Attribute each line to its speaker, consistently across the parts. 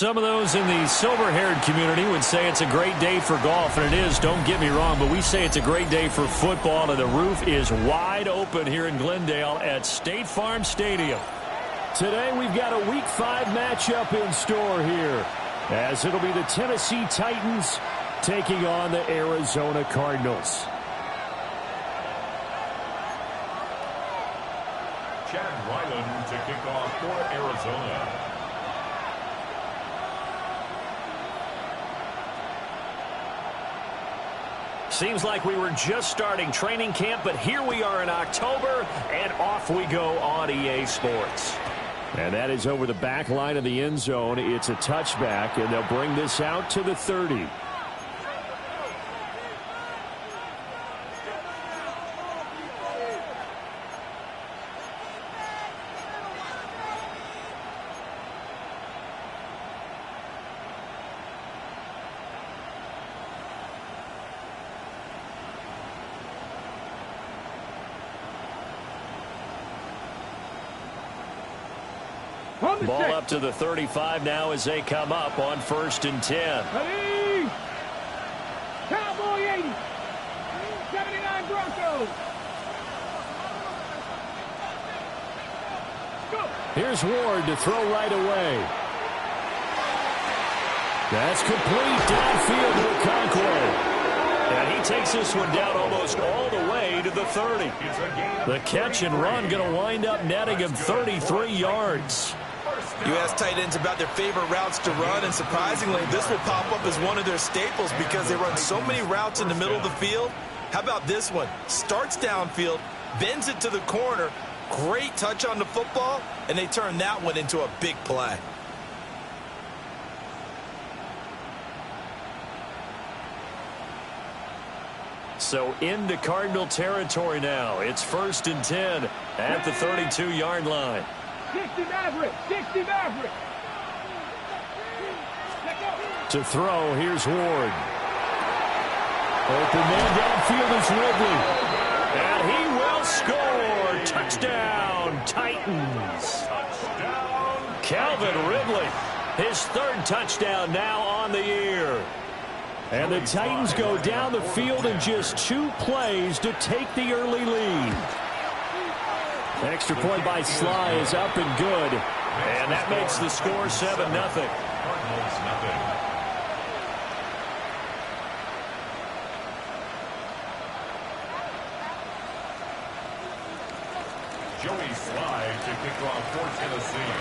Speaker 1: Some of those in the silver-haired community would say it's a great day for golf, and it is, don't get me wrong, but we say it's a great day for football, and the roof is wide open here in Glendale at State Farm Stadium. Today we've got a Week 5 matchup in store here, as it'll be the Tennessee Titans taking on the Arizona Cardinals.
Speaker 2: Chad Ryland to kick off for Arizona.
Speaker 1: Seems like we were just starting training camp, but here we are in October, and off we go on EA Sports.
Speaker 3: And that is over the back line of the end zone. It's a touchback, and they'll bring this out to the 30.
Speaker 1: Ball up to the 35 now as they come up on 1st and 10.
Speaker 4: Ready? Cowboy 80. 79 Broncos. Go.
Speaker 3: Here's Ward to throw right away. That's complete downfield to Okonkwo.
Speaker 1: And he takes this one down almost all the way to the 30. The catch and run going to wind up netting him 33 yards.
Speaker 5: You ask tight ends about their favorite routes to run, and surprisingly, this will pop up as one of their staples because they run so many routes in the middle of the field. How about this one? Starts downfield, bends it to the corner, great touch on the football, and they turn that one into a big play.
Speaker 1: So into Cardinal territory now. It's 1st and 10 at the 32-yard line.
Speaker 4: 60 Maverick. 60 Maverick.
Speaker 3: To throw, here's Ward. Open man downfield is Ridley.
Speaker 1: And he will score. Touchdown, Titans.
Speaker 2: Touchdown,
Speaker 1: Calvin Ridley. His 3rd touchdown now on the year.
Speaker 3: And the Titans go down the field in just 2 plays to take the early lead.
Speaker 1: Extra point by Sly is up and good. And that makes the score 7-0.
Speaker 2: Cardinals nothing. Joey Sly to kick off for Tennessee.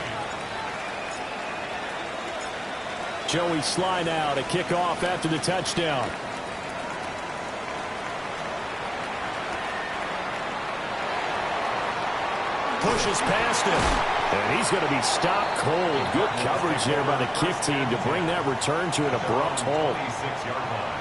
Speaker 3: Joey Sly now to kick off after the touchdown.
Speaker 1: Pushes past him.
Speaker 3: And he's going to be stopped cold. Good coverage there by the kick team to bring that return to an abrupt halt.
Speaker 2: 26-yard line.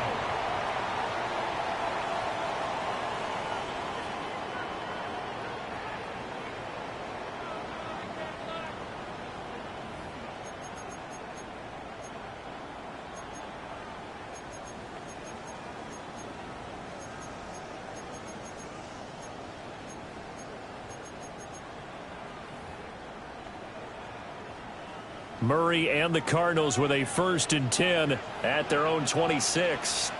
Speaker 1: Murray and the Cardinals with a 1st and 10 at their own 26.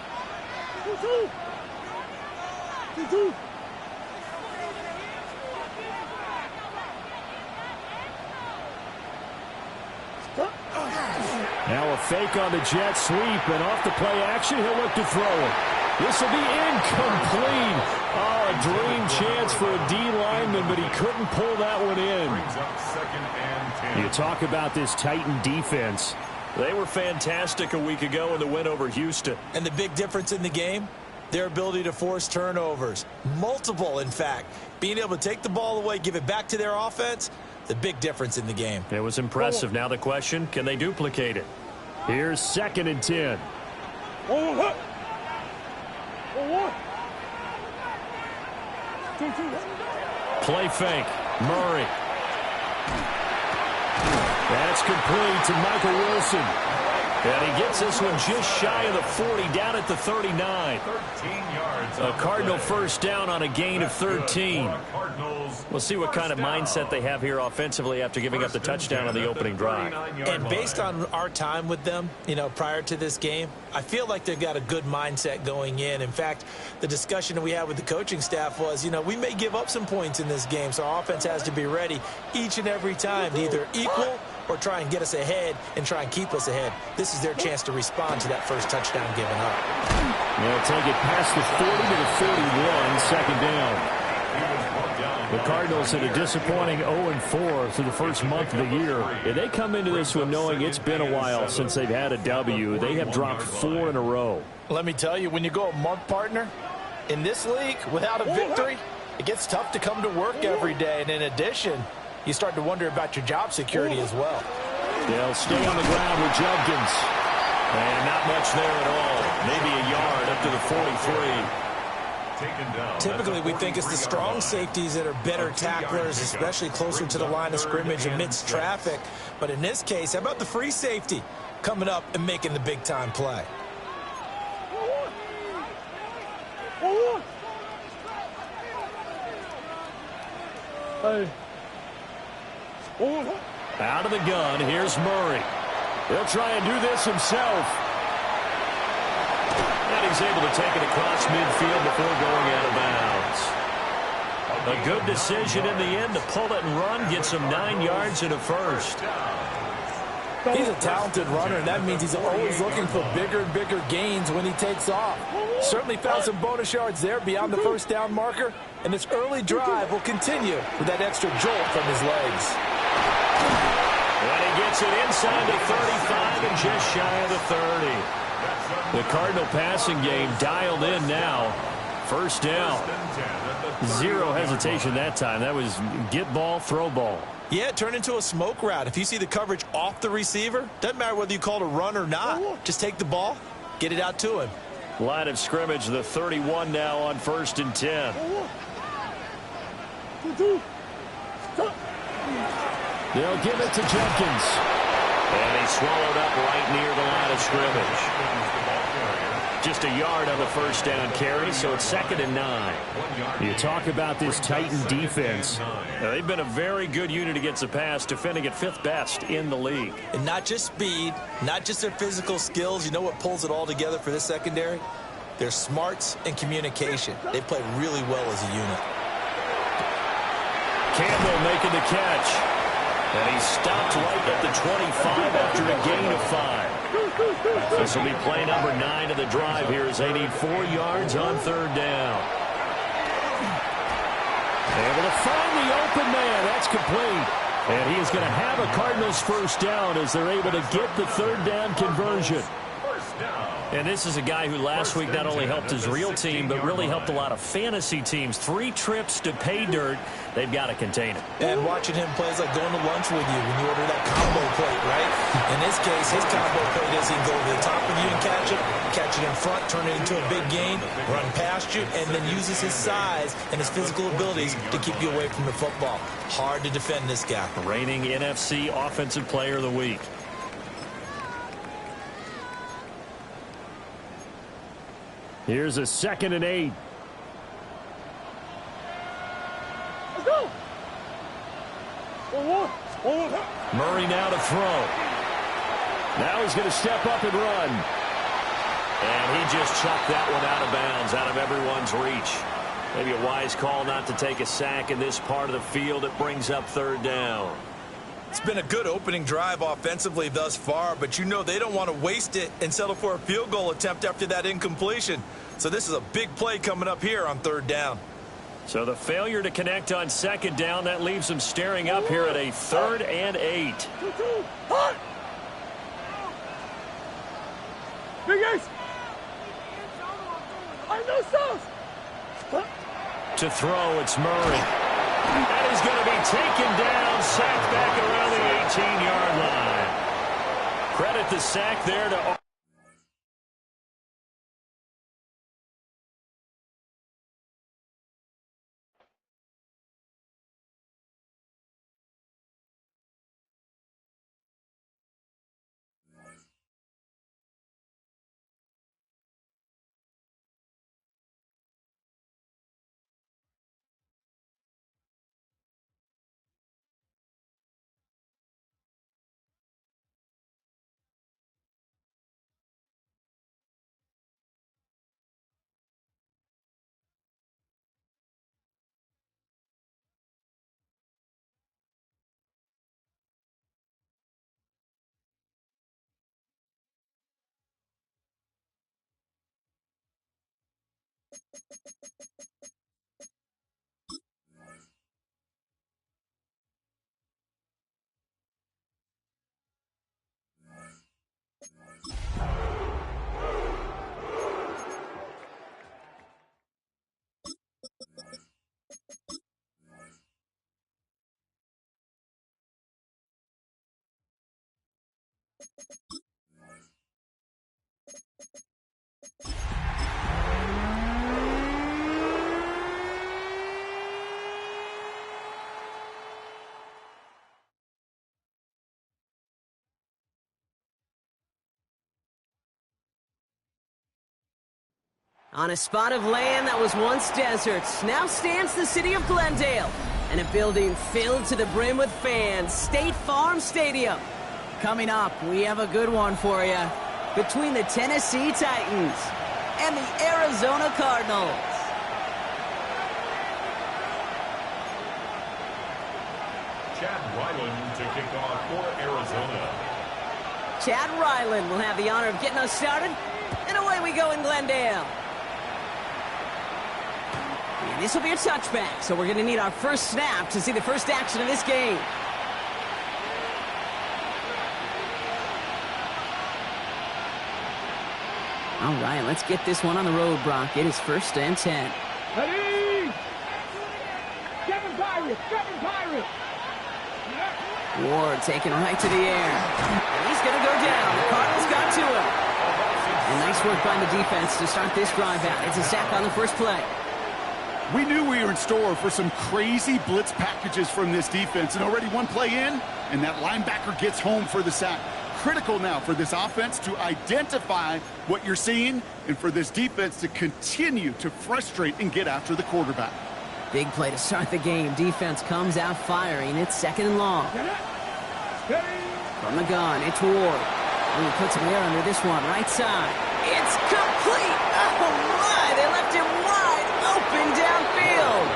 Speaker 3: Now a fake on the jet sweep, and off the play action, he'll look to throw it. This will be incomplete. Oh, a dream chance for a D lineman, but he couldn't pull that one in.
Speaker 2: Brings up 2nd and 10.
Speaker 3: You talk about this Titan defense.
Speaker 1: They were fantastic a week ago in the win over Houston.
Speaker 5: And the big difference in the game, their ability to force turnovers. Multiple, in fact. Being able to take the ball away, give it back to their offense, the big difference in the game.
Speaker 1: It was impressive. Now the question, can they duplicate it?
Speaker 3: Here's 2nd and 10.
Speaker 1: Play fake. Murray. That's complete to Michael Wilson. And he gets this one just shy of the 40, down at the 39.
Speaker 2: 13 yards.
Speaker 1: A Cardinal first down on a gain of 13. We'll see what kind of mindset they have here offensively after giving up the touchdown on the opening drive.
Speaker 5: And based on our time with them, prior to this game, I feel like they've got a good mindset going in. In fact, the discussion that we had with the coaching staff was, we may give up some points in this game, so our offense has to be ready each and every time to either equal or try and get us ahead and try and keep us ahead. This is their chance to respond to that first touchdown given up.
Speaker 3: They'll take it past the 40 to the 41, second down. The Cardinals had a disappointing 0-4 through the first month of the year. And they come into this one knowing it's been a while since they've had a W. They have dropped 4 in a row.
Speaker 6: Let me tell you, when you go a month, partner, in this league, without a victory, it gets tough to come to work every day. And in addition, you start to wonder about your job security as well.
Speaker 1: They'll stay on the ground with Judkins. And not much there at all. Maybe a yard up to the 43.
Speaker 5: Typically, we think it's the strong safeties that are better tacklers, especially closer to the line of scrimmage amidst traffic. But in this case, how about the free safety coming up and making the big-time play?
Speaker 1: Out of the gun, here's Murray. He'll try and do this himself. And he's able to take it across midfield before going out of bounds. A good decision in the end to pull it and run, gets him 9 yards and a first.
Speaker 6: He's a talented runner, and that means he's always looking for bigger and bigger gains when he takes off. Certainly found some bonus yards there beyond the first down marker, and this early drive will continue with that extra jolt from his legs.
Speaker 1: And he gets it inside the 35 and just shy of the 30. The Cardinal passing game dialed in now. First down. Zero hesitation that time. That was get ball, throw ball.
Speaker 5: Yeah, it turned into a smoke route. If you see the coverage off the receiver, doesn't matter whether you call it a run or not. Just take the ball, get it out to him.
Speaker 1: Line of scrimmage, the 31 now on 1st and 10.
Speaker 3: They'll give it to Jenkins.
Speaker 1: And he swallowed up right near the line of scrimmage. Just a yard on the first down carry, so it's 2nd and 9.
Speaker 3: You talk about this Titan defense.
Speaker 1: They've been a very good unit against the pass, defending at 5th best in the league.
Speaker 5: And not just speed, not just their physical skills. You know what pulls it all together for this secondary? Their smarts and communication. They play really well as a unit.
Speaker 1: Campbell making the catch. And he stopped right at the 25 after a gain of 5. This will be play number 9 of the drive here as they need 4 yards on 3rd down. Able to find the open man. That's complete. And he is going to have a Cardinals first down as they're able to get the 3rd down conversion. And this is a guy who last week not only helped his real team, but really helped a lot of fantasy teams. 3 trips to pay dirt. They've got to contain it.
Speaker 5: And watching him play is like going to lunch with you when you order that combo plate, right? In this case, his combo plate is he can go over the top of you and catch it in front, turn it into a big gain, run past you, and then uses his size and his physical abilities to keep you away from the football. Hard to defend this guy.
Speaker 1: Reigning NFC Offensive Player of the Week.
Speaker 3: Here's a 2nd and 8.
Speaker 4: Let's go.
Speaker 1: Murray now to throw.
Speaker 3: Now he's going to step up and run.
Speaker 1: And he just chucked that one out of bounds, out of everyone's reach. Maybe a wise call not to take a sack in this part of the field. It brings up 3rd down.
Speaker 5: It's been a good opening drive offensively thus far, but you know they don't want to waste it and settle for a field goal attempt after that incompletion. So this is a big play coming up here on 3rd down.
Speaker 1: So the failure to connect on 2nd down, that leaves them staring up here at a 3rd and 8.
Speaker 4: Big Ace. I know sauce.
Speaker 1: To throw, it's Murray. That is going to be taken down, sacked back around the 18-yard line. Credit the sack there to
Speaker 7: On a spot of land that was once desert, now stands the city of Glendale, and a building filled to the brim with fans, State Farm Stadium. Coming up, we have a good one for you. Between the Tennessee Titans and the Arizona Cardinals.
Speaker 2: Chad Ryland to kick off for Arizona.
Speaker 7: Chad Ryland will have the honor of getting us started, and away we go in Glendale. And this will be a touchback, so we're going to need our first snap to see the first action of this game. All right, let's get this one on the road, Brock. It is 1st and 10.
Speaker 4: Ready? Kevin Pirate! Kevin Pirate!
Speaker 7: Ward taken right to the air. And he's going to go down. The Cardinals got to him. And nice work by the defense to start this drive out. It's a sack on the first play.
Speaker 8: We knew we were in store for some crazy blitz packages from this defense, and already one play in, and that linebacker gets home for the sack. Critical now for this offense to identify what you're seeing and for this defense to continue to frustrate and get after the quarterback.
Speaker 7: Big play to start the game. Defense comes out firing. It's 2nd and long. From the gun, it's Ward. And he puts some air under this one, right side. It's complete! Oh my! They left him wide open downfield.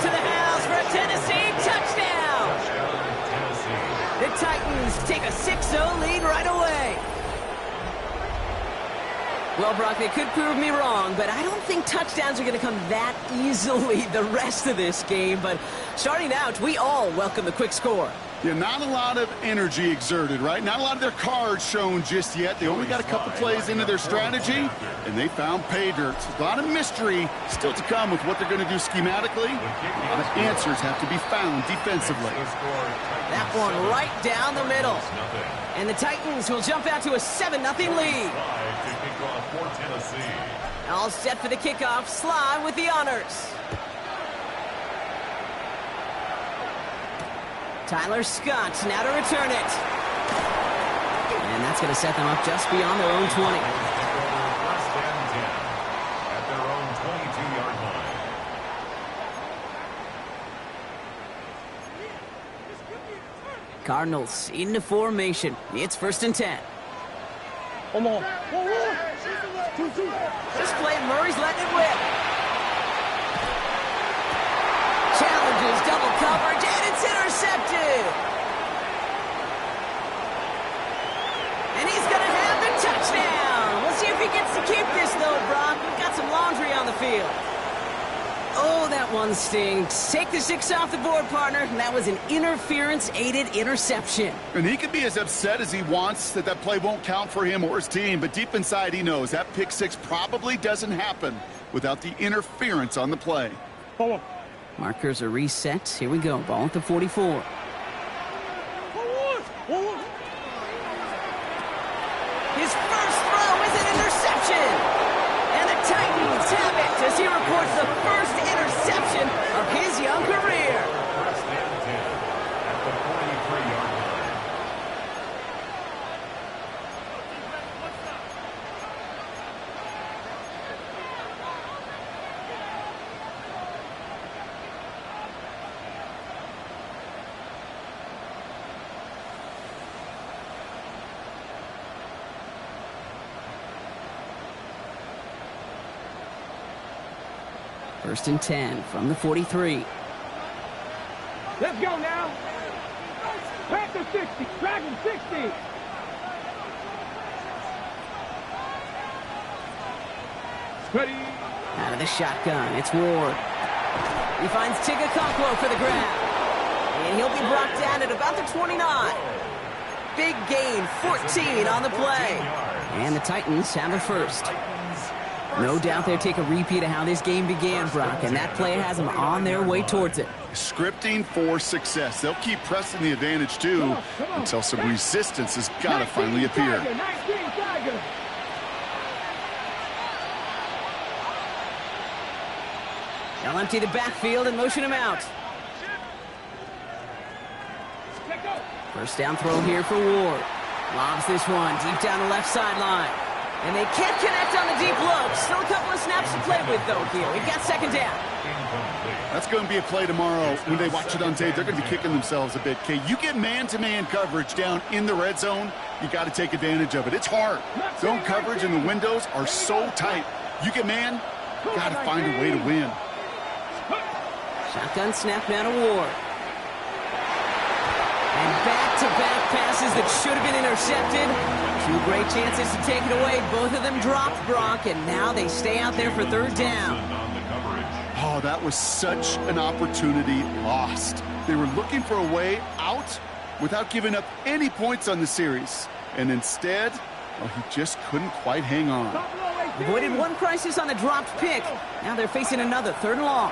Speaker 7: To the house for a Tennessee touchdown! The Titans take a 6-0 lead right away. Well, Brock, they could prove me wrong, but I don't think touchdowns are going to come that easily the rest of this game. But starting out, we all welcome the quick score.
Speaker 8: Yeah, not a lot of energy exerted, right? Not a lot of their cards shown just yet. They only got a couple plays into their strategy, and they found pay dirt. A lot of mystery still to come with what they're going to do schematically. A lot of answers have to be found defensively.
Speaker 7: That one right down the middle. And the Titans will jump out to a 7-0 lead. All set for the kickoff. Sly with the honors. Tyler Scott now to return it. And that's going to set them up just beyond their own 20.
Speaker 2: First and 10 at their own 22-yard line.
Speaker 7: Cardinals into formation. It's 1st and 10.
Speaker 4: Come on.
Speaker 7: This play, Murray's letting it whip. Challenges double coverage, and it's intercepted. And he's going to have the touchdown. We'll see if he gets to keep this, though, Brock. We've got some laundry on the field. Oh, that one stinks. Take the 6 off the board, partner. And that was an interference-aided interception.
Speaker 8: And he can be as upset as he wants that that play won't count for him or his team, but deep inside he knows that pick 6 probably doesn't happen without the interference on the play.
Speaker 7: Markers are reset. Here we go. Ball at the 44. His first throw is an interception. And the Titans have it as he reports the first interception of his young career.
Speaker 2: First and 10 at the 43-yard line.
Speaker 7: First and 10 from the 43.
Speaker 4: Let's go now. Panther 60. Dragon 60. Ready.
Speaker 7: Out of the shotgun, it's Ward. He finds Tigakakwo for the grab. And he'll be brought down at about the 29. Big gain, 14 on the play. And the Titans have a first. No doubt they'll take a repeat of how this game began, Brock, and that play has them on their way towards it.
Speaker 8: Scripting for success. They'll keep pressing the advantage, too, until some resistance has got to finally appear.
Speaker 7: They'll empty the backfield and motion him out. First down throw here for Ward. Lobs this one deep down the left sideline. And they can't connect on the deep look. Still a couple of snaps to play with, though, here. We've got second down.
Speaker 8: That's going to be a play tomorrow. When they watch it on tape, they're going to be kicking themselves a bit. Okay, you get man-to-man coverage down in the red zone, you got to take advantage of it. It's hard. Zone coverage and the windows are so tight. You get man, got to find a way to win.
Speaker 7: Shotgun snap now to Ward. And back-to-back passes that should have been intercepted. Two great chances to take it away. Both of them dropped, Brock, and now they stay out there for third down.
Speaker 8: Oh, that was such an opportunity lost. They were looking for a way out without giving up any points on the series. And instead, well, he just couldn't quite hang on.
Speaker 7: Avoided one crisis on the dropped pick. Now they're facing another, third and long.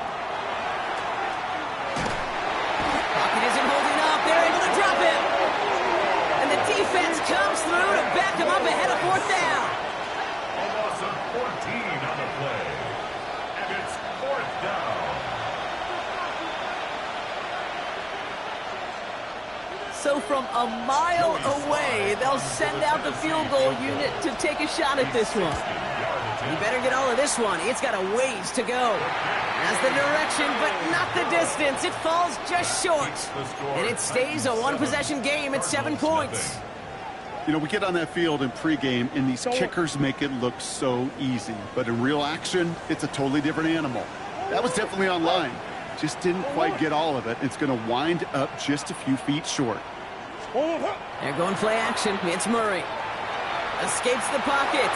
Speaker 7: Pocket isn't holding up. They're able to drop him. And the defense comes through to back him up ahead of fourth down.
Speaker 2: A loss of 14 on the play. And it's fourth down.
Speaker 7: So from a mile away, they'll send out the field goal unit to take a shot at this one. You better get all of this one. It's got a ways to go. Has the direction, but not the distance. It falls just short. And it stays a one-possession game at 7 points.
Speaker 8: You know, we get on that field in pregame, and these kickers make it look so easy. But in real action, it's a totally different animal. That was definitely on line. Just didn't quite get all of it. It's going to wind up just a few feet short.
Speaker 7: They're going play action. It's Murray. Escapes the pocket.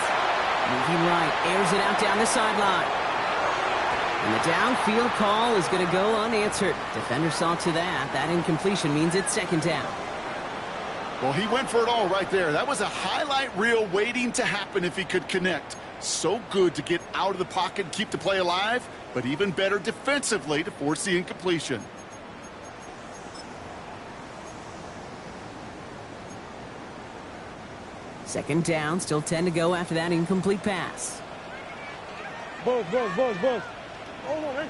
Speaker 7: Moving right. Airs it out down the sideline. And the downfield call is going to go unanswered. Defender saw to that. That incompletion means it's second down.
Speaker 8: Well, he went for it all right there. That was a highlight reel waiting to happen if he could connect. So good to get out of the pocket and keep the play alive, but even better defensively to force the incompletion.
Speaker 7: Second down, still 10 to go after that incomplete pass.
Speaker 4: Buzz. Hold on, man.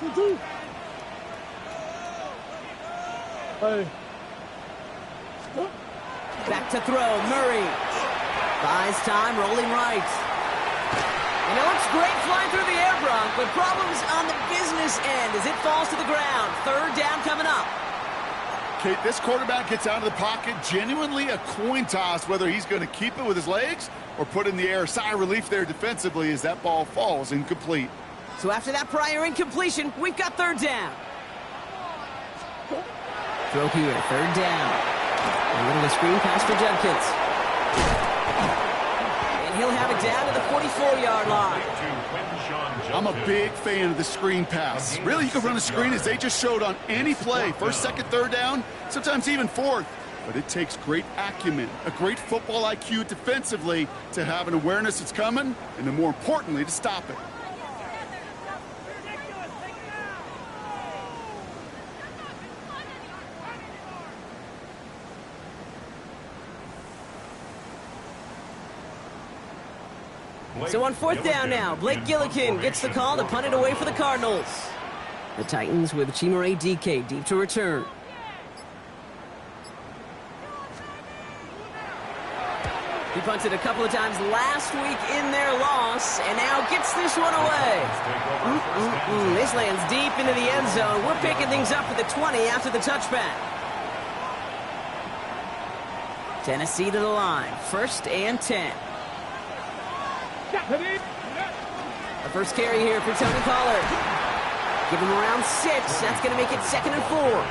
Speaker 4: 2-2. Hey.
Speaker 7: Back to throw, Murray. Buys time, rolling right. And it looks great flying through the air, Brock, but problems on the business end as it falls to the ground. Third down coming up.
Speaker 8: Okay, this quarterback gets out of the pocket, genuinely a coin toss whether he's going to keep it with his legs or put in the air. Sigh of relief there defensively as that ball falls incomplete.
Speaker 7: So after that prior incompletion, we've got third down. Throw here, third down. A little screen pass for Judkins. And he'll have it down to the 44-yard line.
Speaker 8: I'm a big fan of the screen pass. Really, you can run a screen as they just showed on any play. First, second, third down, sometimes even fourth. But it takes great acumen, a great football IQ defensively to have an awareness it's coming, and then more importantly, to stop it.
Speaker 7: So on fourth down now, Blake Gillikin gets the call to punt it away for the Cardinals. The Titans with Chimere DK deep to return. He punted a couple of times last week in their loss, and now gets this one away. This lands deep into the end zone. We're picking things up at the 20 after the touchback. Tennessee to the line, 1st and 10. The first carry here for Tony Pollard. Give him around 6. That's going to make it 2nd and 4.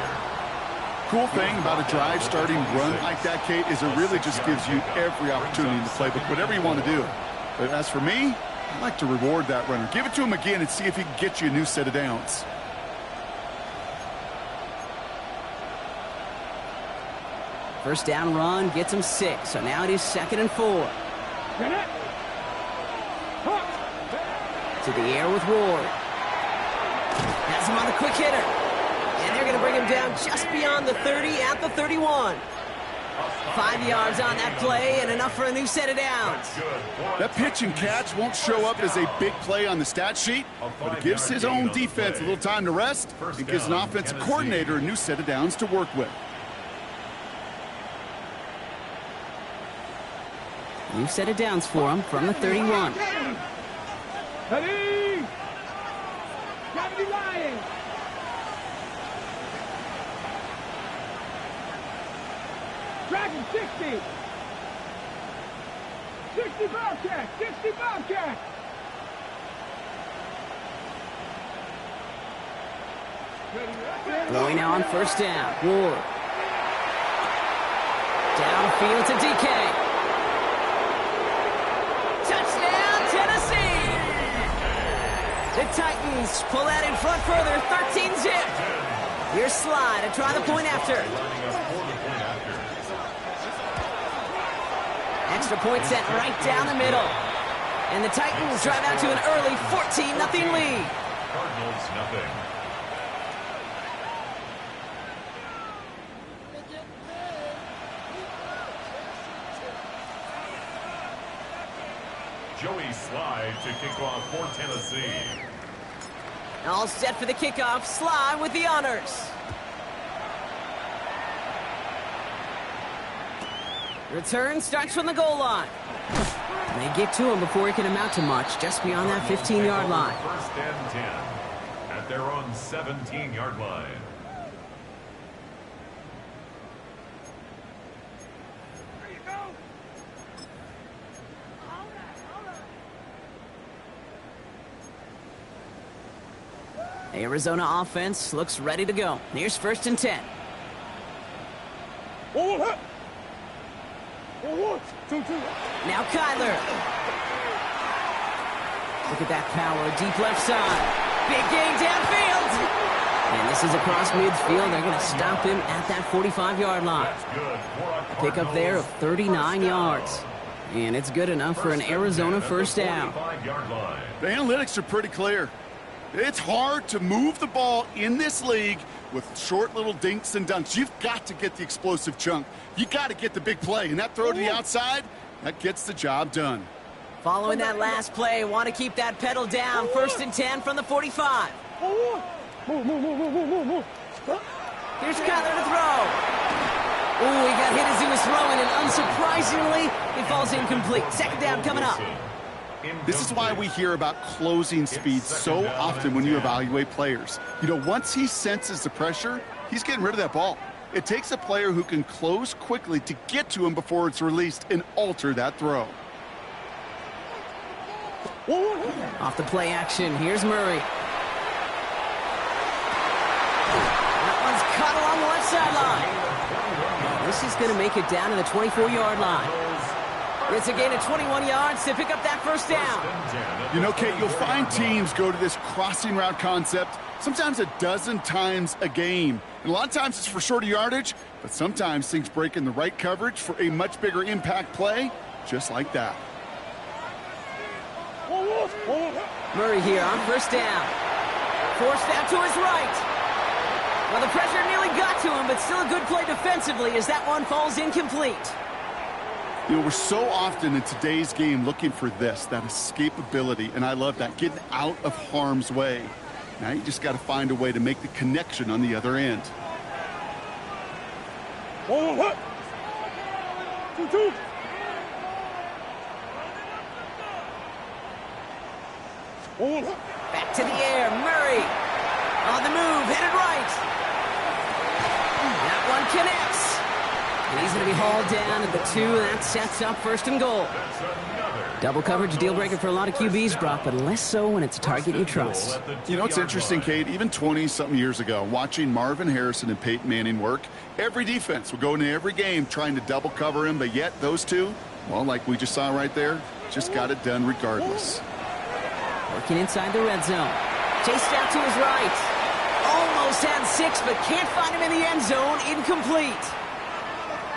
Speaker 8: Cool thing about a drive starting run like that, Kate, is it really just gives you every opportunity in the playbook, whatever you want to do. But as for me, I like to reward that runner. Give it to him again and see if he can get you a new set of downs.
Speaker 7: First down run gets him 6, so now it is 2nd and 4. To the air with Ward. Has him on the quick hitter. And they're going to bring him down just beyond the 30 at the 31. 5 yards on that play and enough for a new set of downs.
Speaker 8: That pitch and catch won't show up as a big play on the stat sheet, but it gives his own defense a little time to rest. It gives an offensive coordinator a new set of downs to work with.
Speaker 7: New set of downs for him from the 31.
Speaker 4: Ready? Gotta be lying. Dragon 60. 60 Bobcat. 60 Bobcat.
Speaker 7: Throwing now on first down. Ward. Downfield to DK. The Titans pull that in front further, 13-zip. Here's Sly to try the point after. Extra point set right down the middle. And the Titans drive out to an early 14-0 lead.
Speaker 2: Cardinals nothing. Joey Sly to kick off for Tennessee.
Speaker 7: All set for the kickoff. Sly with the honors. Return starts from the goal line. They get to him before he can amount to much, just beyond that 15-yard line.
Speaker 2: First and 10 at their own 17-yard line.
Speaker 7: Arizona offense looks ready to go. Here's 1st and 10. Now Kyler. Look at that power, deep left side. Big gain downfield. And this is across midfield. They're going to stop him at that 45-yard line. A pickup there of 39 yards. And it's good enough for an Arizona first down.
Speaker 8: The analytics are pretty clear. It's hard to move the ball in this league with short little dinks and dunks. You've got to get the explosive chunk. You got to get the big play. And that throw to the outside, that gets the job done.
Speaker 7: Following that last play, want to keep that pedal down. 1st and 10 from the 45. Here's Kyler to throw. Oh, he got hit as he was throwing, and unsurprisingly, it falls incomplete. 2nd down coming up.
Speaker 8: This is why we hear about closing speed so often when you evaluate players. You know, once he senses the pressure, he's getting rid of that ball. It takes a player who can close quickly to get to him before it's released and alter that throw.
Speaker 7: Off the play action, here's Murray. That one's caught along the left sideline. This is going to make it down to the 24-yard line. It's a gain of 21 yards to pick up that first down.
Speaker 8: You know, Kate, you'll find teams go to this crossing route concept sometimes a dozen times a game. And a lot of times it's for shorter yardage, but sometimes things break in the right coverage for a much bigger impact play, just like that.
Speaker 7: Murray here on first down. Forced out to his right. Well, the pressure nearly got to him, but still a good play defensively as that one falls incomplete.
Speaker 8: You know, we're so often in today's game looking for this, that escapability, and I love that, getting out of harm's way. Now you just got to find a way to make the connection on the other end.
Speaker 7: Back to the air, Murray. On the move, headed right. That one connects. And he's going to be hauled down at the 2, and that sets up 1st and goal. Double coverage deal breaker for a lot of QBs, Brock, but less so when it's a target you trust.
Speaker 8: You know, it's interesting, Kate, even 20-something years ago, watching Marvin Harrison and Peyton Manning work, every defense would go into every game trying to double cover him, but yet those two, well, like we just saw right there, just got it done regardless.
Speaker 7: Working inside the red zone. Chased out to his right. Almost had 6, but can't find him in the end zone. Incomplete.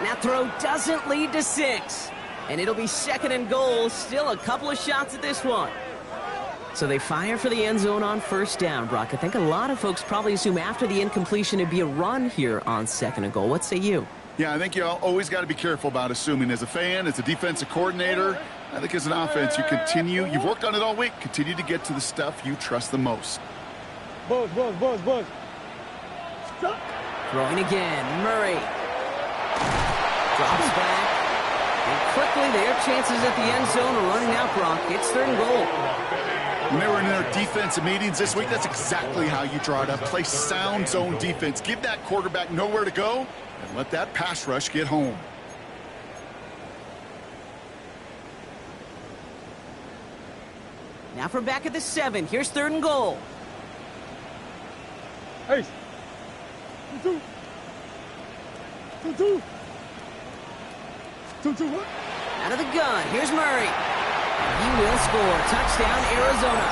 Speaker 7: That throw doesn't lead to 6. And it'll be 2nd and goal. Still a couple of shots at this one. So they fire for the end zone on 1st down, Brock. I think a lot of folks probably assume after the incompletion it'd be a run here on 2nd and goal. What say you?
Speaker 8: Yeah, I think you always got to be careful about assuming. As a fan, as a defensive coordinator, I think as an offense, you've worked on it all week. Continue to get to the stuff you trust the most.
Speaker 4: Buzz.
Speaker 7: Throwing again, Murray. Drops back. And quickly their chances at the end zone are running out, Brock. It's 3rd and goal.
Speaker 8: When they were in their defensive meetings this week, that's exactly how you draw it up. Play sound zone defense. Give that quarterback nowhere to go, and let that pass rush get home.
Speaker 7: Now from back at the 7. Here's 3rd and goal.
Speaker 4: Hey. 2-2. 2-2.
Speaker 7: Out of the gun. Here's Murray. He will score. Touchdown, Arizona.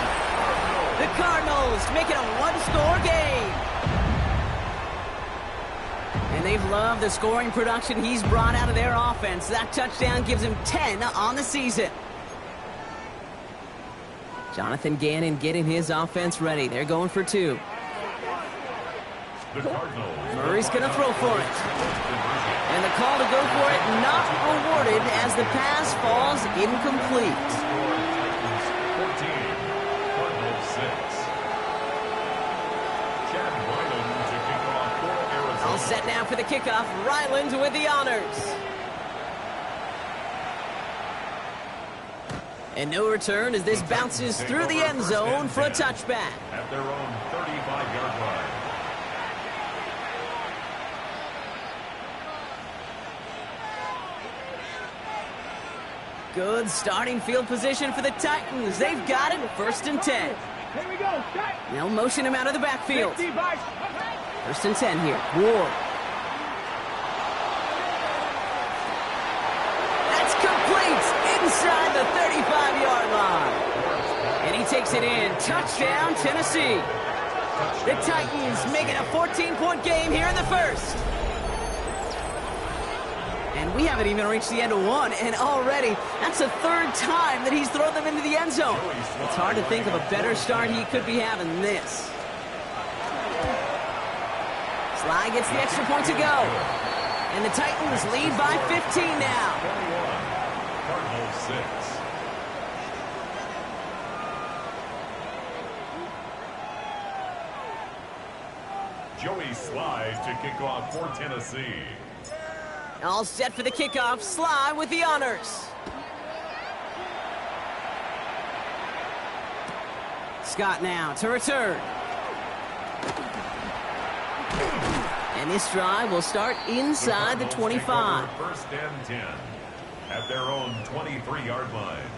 Speaker 7: The Cardinals make it a 1-score game. And they've loved the scoring production he's brought out of their offense. That touchdown gives him 10 on the season. Jonathan Gannon getting his offense ready. They're going for 2. Murray's going to throw for it. And the call to go for it not rewarded as the pass falls incomplete.
Speaker 2: 14, Cardinals 6.
Speaker 7: All set now for the kickoff. Ryland with the honors. And no return as this bounces through the end zone for a touchback.
Speaker 2: At their own 35-yard line.
Speaker 7: Good starting field position for the Titans. They've got it. 1st and 10.
Speaker 4: Here we go. Set.
Speaker 7: They'll motion him out of the backfield.
Speaker 4: 50, Vice.
Speaker 7: 1st and 10 here. Ward. That's complete inside the 35-yard line. And he takes it in. Touchdown, Tennessee. The Titans make it a 14-point game here in the 1st. And we haven't even reached the end of 1, and already that's the 3rd time that he's thrown them into the end zone. It's hard to think of a better start he could be having than this. Sly gets the extra point to go. And the Titans lead by 15 now.
Speaker 2: 21, Cardinals 6. Joey Sly to kick off for Tennessee.
Speaker 7: All set for the kickoff. Sly with the honors. Scott now to return. And this drive will start inside the 25.
Speaker 2: 1st and 10 at their own 23-yard line.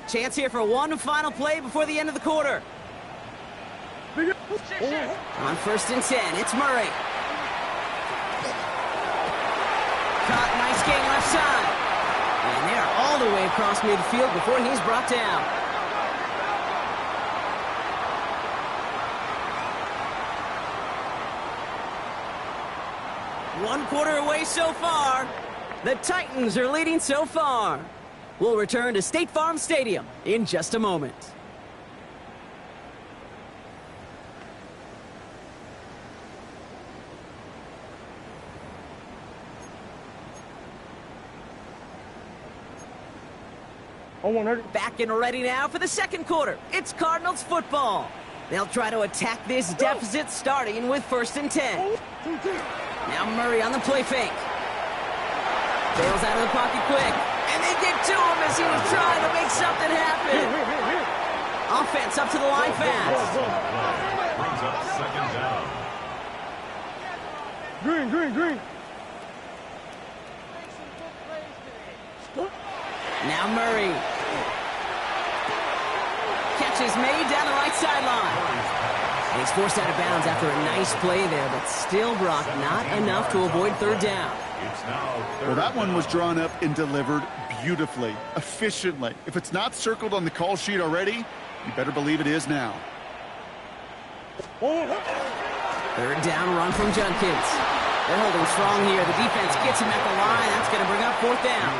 Speaker 7: Chance here for one final play before the end of the quarter. On 1st and 10, it's Murray. Caught, nice game left side. And they're all the way across midfield before he's brought down. One quarter away so far. The Titans are leading so far. We'll return to State Farm Stadium in just a moment. Back and ready now for the 2nd quarter. It's Cardinals football. They'll try to attack this deficit starting with 1st and 10. Now Murray on the play fake. Bails out of the pocket quick. And they get to him as he was trying to make something happen. Offense up to the line fast.
Speaker 2: Brings up 2nd down.
Speaker 4: Green.
Speaker 7: Now Murray. And he's forced out of bounds after a nice play there, but still, Brock, not enough to avoid third down.
Speaker 8: Well, that one was drawn up and delivered beautifully, efficiently. If it's not circled on the call sheet already, you better believe it is now.
Speaker 7: Third down run from Judkins. They're holding strong here. The defense gets him at the line. That's going to bring up fourth down.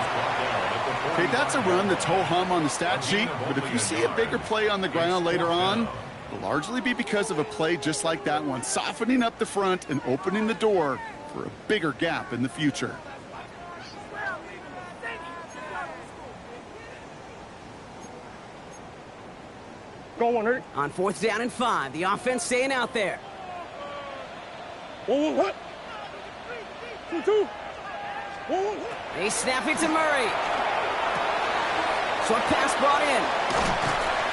Speaker 8: Okay, that's a run that's ho-hum on the stat sheet, but if you see a bigger play on the ground later on, it'll largely be because of a play just like that one, softening up the front and opening the door for a bigger gap in the future.
Speaker 4: Go on, Eric.
Speaker 7: On fourth down and 5, the offense staying out there.
Speaker 4: 1, 1, 2, 2. 1, 1.
Speaker 7: They snap it to Murray. Short pass brought in.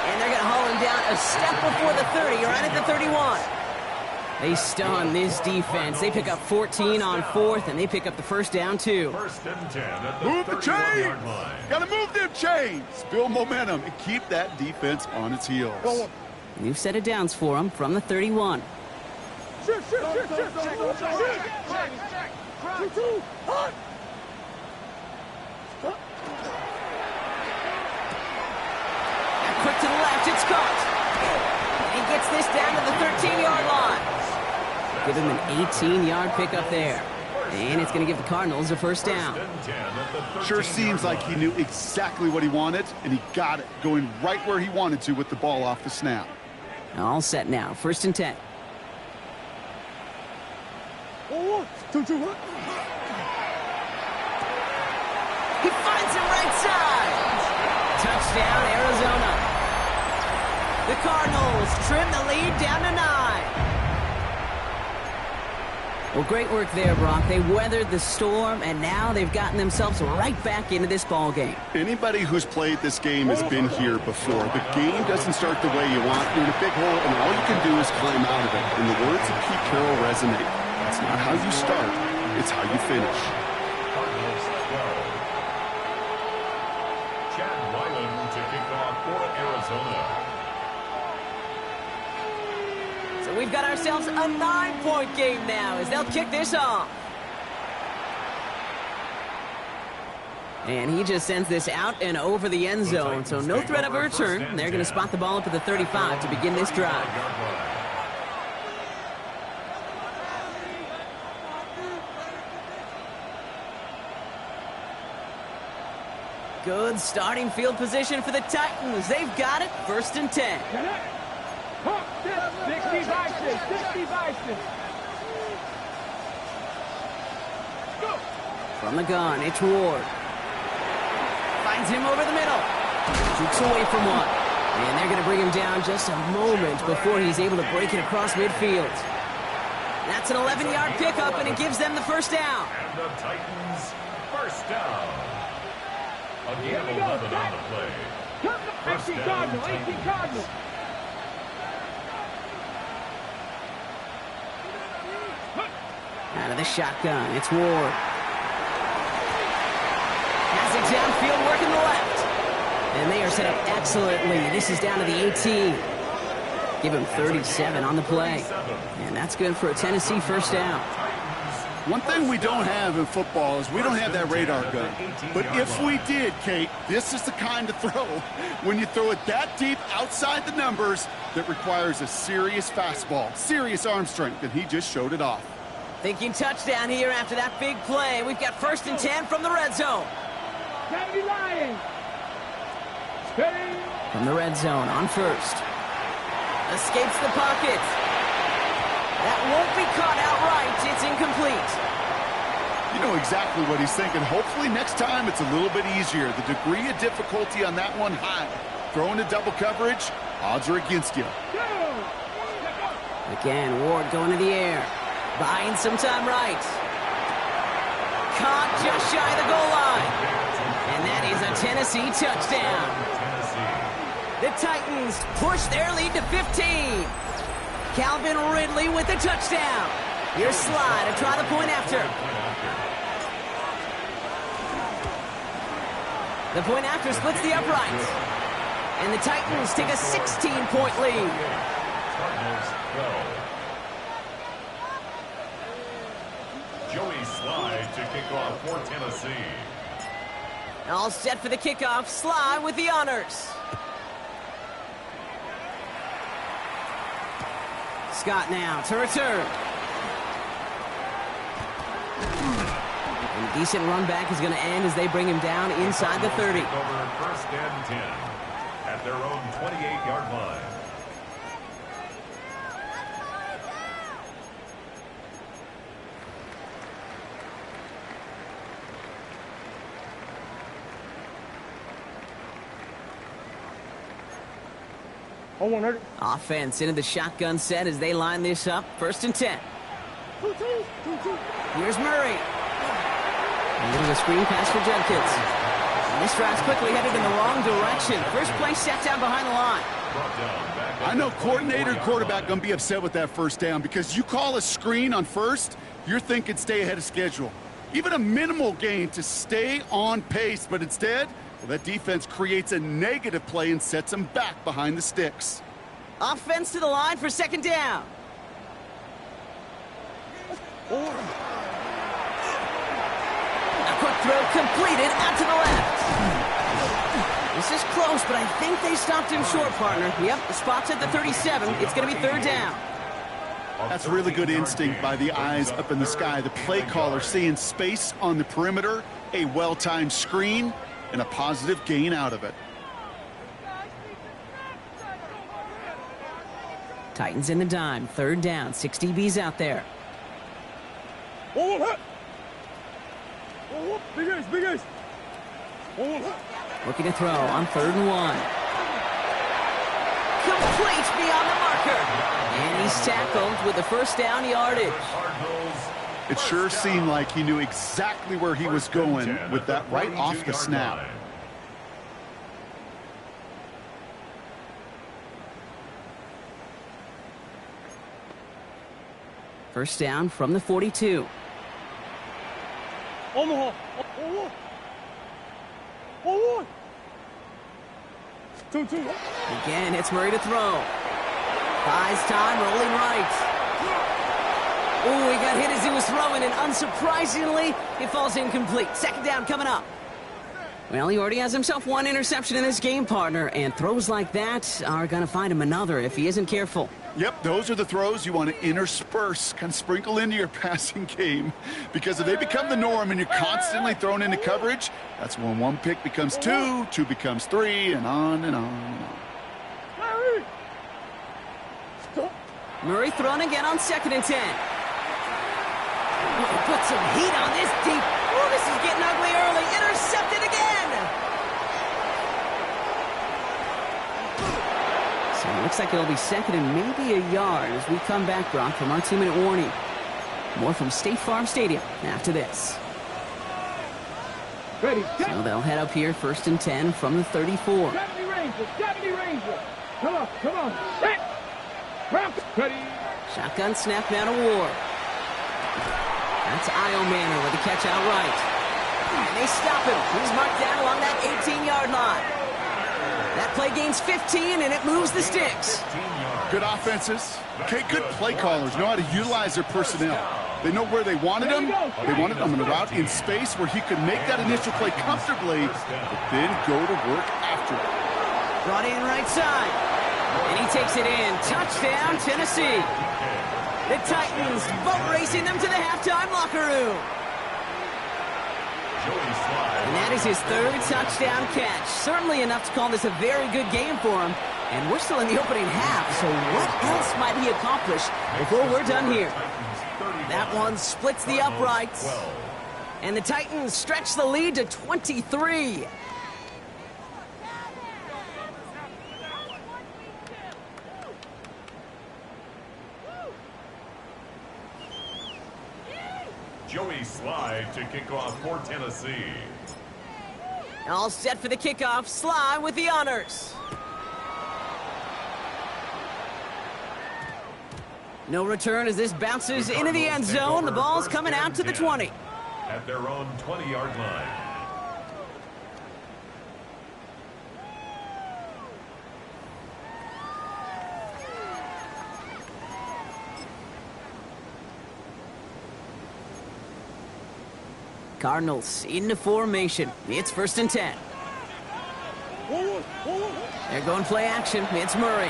Speaker 7: And they're going to haul him down a step before the 30, right at the 31. They stun this defense. They pick up 14 on fourth, and they pick up the first down, too.
Speaker 2: First and 10 at the
Speaker 8: Move the chains!
Speaker 2: 31-yard line.
Speaker 8: Gotta move them chains! Build momentum and keep that defense on its heels.
Speaker 4: Go on.
Speaker 7: New set of downs for them from the 31.
Speaker 4: Shift. 2, 2. Hot.
Speaker 7: Quick to the left, it's caught. And he gets this down to the 13-yard line. Give him an 18-yard pickup there. And it's going to give the Cardinals a first down.
Speaker 8: Sure seems like he knew exactly what he wanted, and he got it, going right where he wanted to with the ball off the snap.
Speaker 7: All set now, first and 10.
Speaker 4: 1, 2, 2.
Speaker 7: He finds him right side. Touchdown, Arizona. The Cardinals trim the lead down to 9. Well, great work there, Brock. They weathered the storm, and now they've gotten themselves right back into this ball game.
Speaker 8: Anybody who's played this game has been here before. The game doesn't start the way you want. You're in a big hole, and all you can do is climb out of it. And the words of Pete Carroll resonate. It's not how you start, it's how you finish.
Speaker 2: Cardinals 12. Chad Ryland to kick off for Arizona.
Speaker 7: So we've got ourselves a 9-point game now as they'll kick this off. And he just sends this out and over the end zone, so no threat of a return. They're going to spot the ball up at the 35 to begin this drive. Good starting field position for the Titans. They've got it, first and 10.
Speaker 4: 60 Bison. Go.
Speaker 7: From the gun, it's Ward. Finds him over the middle. Shoots away from one. And they're going to bring him down just a moment before he's able to break it across midfield. That's an 11-yard pickup, and it gives them the first down.
Speaker 2: And the Titans first down. Again, 11 on the play. First down, Titans.
Speaker 7: Out of the shotgun, it's Ward. Has it downfield, working the left. And they are set up excellently. This is down to the 18. Give him 37 on the play. And that's good for a Tennessee first down.
Speaker 8: One thing we don't have in football is we don't have that radar gun. But if we did, Kate, this is the kind of throw, when you throw it that deep outside the numbers, that requires a serious fastball, serious arm strength, and he just showed it off.
Speaker 7: Thinking touchdown here after that big play. We've got first and 10 from the red zone.
Speaker 4: Kennedy Lions. Steady.
Speaker 7: From the red zone on first. Escapes the pocket. That won't be caught outright. It's incomplete.
Speaker 8: You know exactly what he's thinking. Hopefully next time it's a little bit easier. The degree of difficulty on that one high. Throwing to double coverage, odds are against you.
Speaker 7: Again, Ward going to the air. Buying some time right. Caught just shy of the goal line. And that is a Tennessee touchdown. The Titans push their lead to 15. Calvin Ridley with the touchdown. Here's Sly to try the point after. The point after splits the uprights. And the Titans take a 16-point lead.
Speaker 2: Cardinals 12. Slide to kick off for Tennessee.
Speaker 7: All set for the kickoff. Sly with the honors. Scott now to return. And a decent run back is going to end as they bring him down inside the 30.
Speaker 2: Over first and 10 at their own 28-yard line.
Speaker 7: Offense into the shotgun set as they line this up. First and 10. Here's Murray. A little screen pass for Judkins. And this drive's quickly headed in the wrong direction. First play set down behind the line.
Speaker 8: I know coordinator and quarterback going to be upset with that first down because you call a screen on first, you're thinking stay ahead of schedule. Even a minimal gain to stay on pace, but instead, well, that defense creates a negative play and sets them back behind the sticks.
Speaker 7: Offense to the line for second down. A quick throw completed out to the left. This is close, but I think they stopped him short, partner. Yep, the spot's at the 37. It's going to be third down.
Speaker 8: That's really good instinct by the eyes up in the sky. The play caller seeing space on the perimeter, a well-timed screen, and a positive gain out of it.
Speaker 7: Titans in the dime. Third down. 6 DBs out there.
Speaker 4: Big ace.
Speaker 7: Looking to throw on 3rd and 1. Complete beyond the marker. And he's tackled with the first down yardage.
Speaker 8: It sure seemed like he knew exactly where he was going with that right off the snap.
Speaker 7: First down from the 42.
Speaker 4: Omaha. Two.
Speaker 7: Again, it's Murray to throw. Buys time, rolling right. Ooh, he got hit as he was throwing, and unsurprisingly, it falls incomplete. Second down coming up. Well, he already has himself one interception in this game, partner, and throws like that are going to find him another if he isn't careful.
Speaker 8: Yep, those are the throws you want to intersperse, kind of sprinkle into your passing game. Because if they become the norm and you're constantly thrown into coverage, that's when one pick becomes two becomes three, and on and on and on.
Speaker 7: Murray thrown again on 2nd and 10. Put some heat on this deep. Oh, this is getting ugly early. Intercepted again. So it looks like it'll be 2nd and maybe a yard as we come back, Brock, from our 2-minute warning. More from State Farm Stadium after this.
Speaker 4: Ready.
Speaker 7: So they'll head up here 1st and 10 from the 34.
Speaker 4: 70 Ranger. Come on. Ready.
Speaker 7: Shotgun snap now to Ward. That's Io Manor with the catch out right. And they stop him. He's marked down along that 18-yard line. That play gains 15, and it moves the sticks.
Speaker 8: Good offenses. Okay, good play callers know how to utilize their personnel. They know where they wanted them. They wanted them in a route in space where he could make that initial play comfortably, but then go to work after it.
Speaker 7: Brought in right side. And he takes it in. Touchdown, Tennessee. The Titans boat racing them to the halftime locker room. And that is his 3rd touchdown catch. Certainly enough to call this a very good game for him. And we're still in the opening half, so what else might he accomplish before we're done here? That one splits the uprights. And the Titans stretch the lead to 23.
Speaker 2: Joey Slide to kick off for Tennessee.
Speaker 7: All set for the kickoff. Sly with the honors. No return as this bounces into the end zone. The ball's coming out to the 20.
Speaker 2: At their own 20-yard line.
Speaker 7: Cardinals into formation. It's 1st and 10. They're going play action. It's Murray.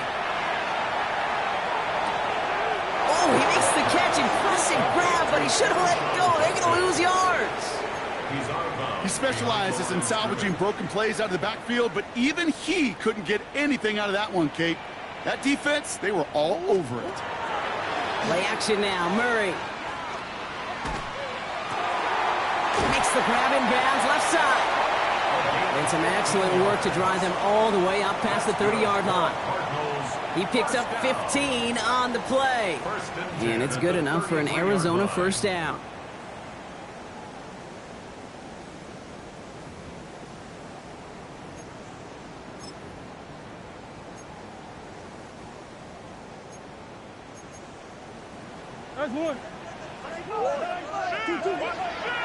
Speaker 7: Oh, he makes the catch. Impressive grab, but he should have let it go. They're going to lose yards.
Speaker 8: He specializes in salvaging broken plays out of the backfield, but even he couldn't get anything out of that one, Kate. That defense, they were all over it.
Speaker 7: Play action now. Murray. Makes the grab in bounds left side. And some excellent work to drive them all the way up past the 30-yard line. He picks up 15 on the play. And it's good enough for an Arizona first down.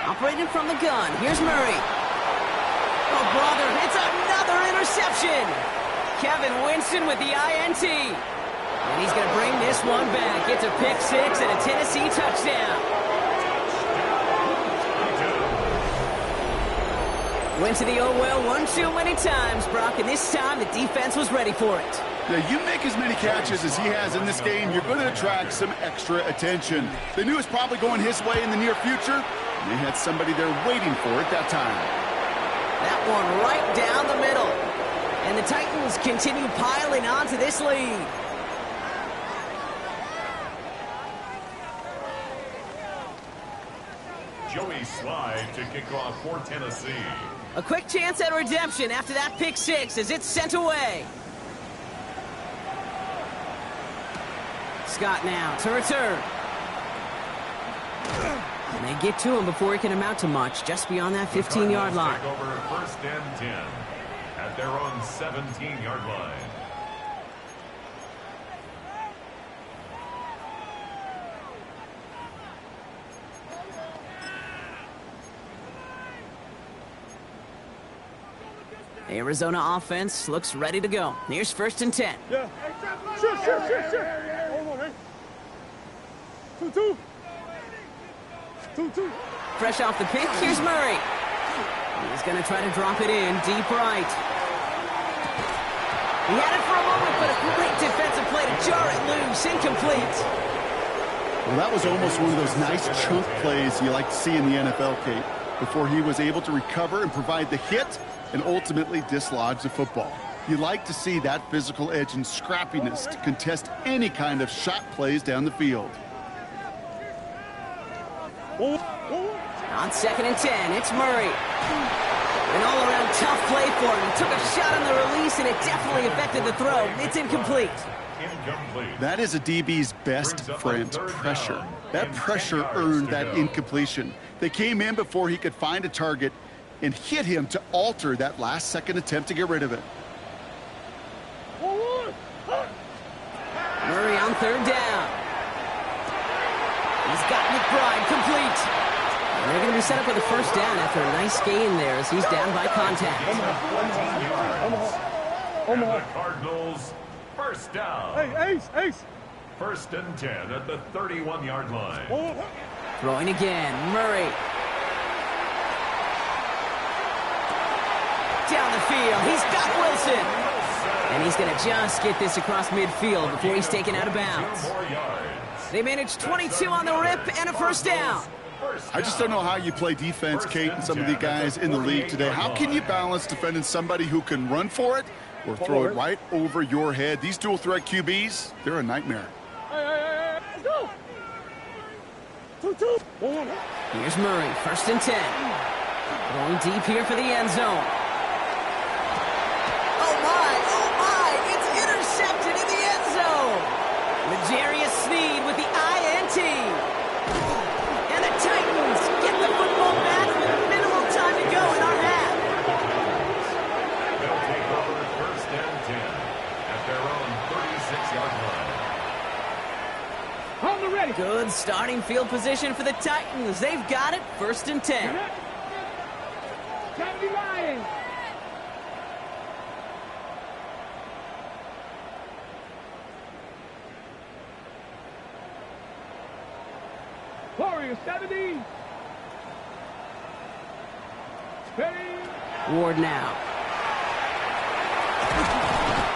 Speaker 7: Operating from the gun. Here's Murray. Oh, brother, it's another interception. Kevin Winston with the INT. And he's going to bring this one back. It's a pick six and a Tennessee touchdown. Went to the oh well one too many times, Brock, and this time the defense was ready for it.
Speaker 8: Now, you make as many catches as he has in this game, you're going to attract some extra attention. They knew it was probably going his way in the near future. They had somebody there waiting for it that time.
Speaker 7: That one right down the middle. And the Titans continue piling on to this lead.
Speaker 2: Joey Slide to kick off for Tennessee.
Speaker 7: A quick chance at redemption after that pick six as it's sent away. Scott now to return. And they get to him before he can amount to much, just beyond that 15-yard line.
Speaker 2: Take over 1st and 10 at their own 17-yard line.
Speaker 7: Arizona offense looks ready to go. Here's 1st and 10.
Speaker 4: Yeah. Sure. Hold on, hey. 2-2. 2-2.
Speaker 7: Fresh off the pick, here's Murray. He's going to try to drop it in deep right. He had it for a moment, but a great defensive play to jar it loose. Incomplete.
Speaker 8: Well, that was almost one of those nice chunk plays you like to see in the NFL, Kate, before he was able to recover and provide the hit and ultimately dislodge the football. You like to see that physical edge and scrappiness to contest any kind of shot plays down the field.
Speaker 7: On 2nd and 10, it's Murray. An all-around tough play for him. He took a shot on the release, and it definitely affected the throw. It's incomplete.
Speaker 8: That is a DB's best friend, pressure. That pressure earned that incompletion. They came in before he could find a target and hit him to alter that last-second attempt to get rid of it.
Speaker 7: Murray on 3rd down. He's got McBride complete. And they're going to be set up with a first down after a nice gain there as he's down by contact.
Speaker 2: And the Cardinals, first down.
Speaker 4: Hey, Ace.
Speaker 2: 1st and 10 at the 31-yard line.
Speaker 7: Throwing again, Murray. Down the field, he's got Wilson. And he's going to just get this across midfield before he's taken out of bounds. They managed 22 on the rip and a first down.
Speaker 8: I just don't know how you play defense, Kate, and some of the guys in the league today. How can you balance defending somebody who can run for it or throw it right over your head? These dual threat QBs, they're a nightmare.
Speaker 4: Hey, let's go. 2-2.
Speaker 7: Here's Murray, 1st and 10. Going deep here for the end zone. Oh my, it's intercepted in the end zone. L'Jarius Sneed with the INT. And the Titans get the football back with minimal time to go in our half.
Speaker 2: They'll take over 1st and 10 at their own 36-yard line.
Speaker 4: Hold it ready.
Speaker 7: Good starting field position for the Titans. They've got it, 1st and 10.
Speaker 4: Kennedy Lions. Warriors 70.
Speaker 7: Ward now.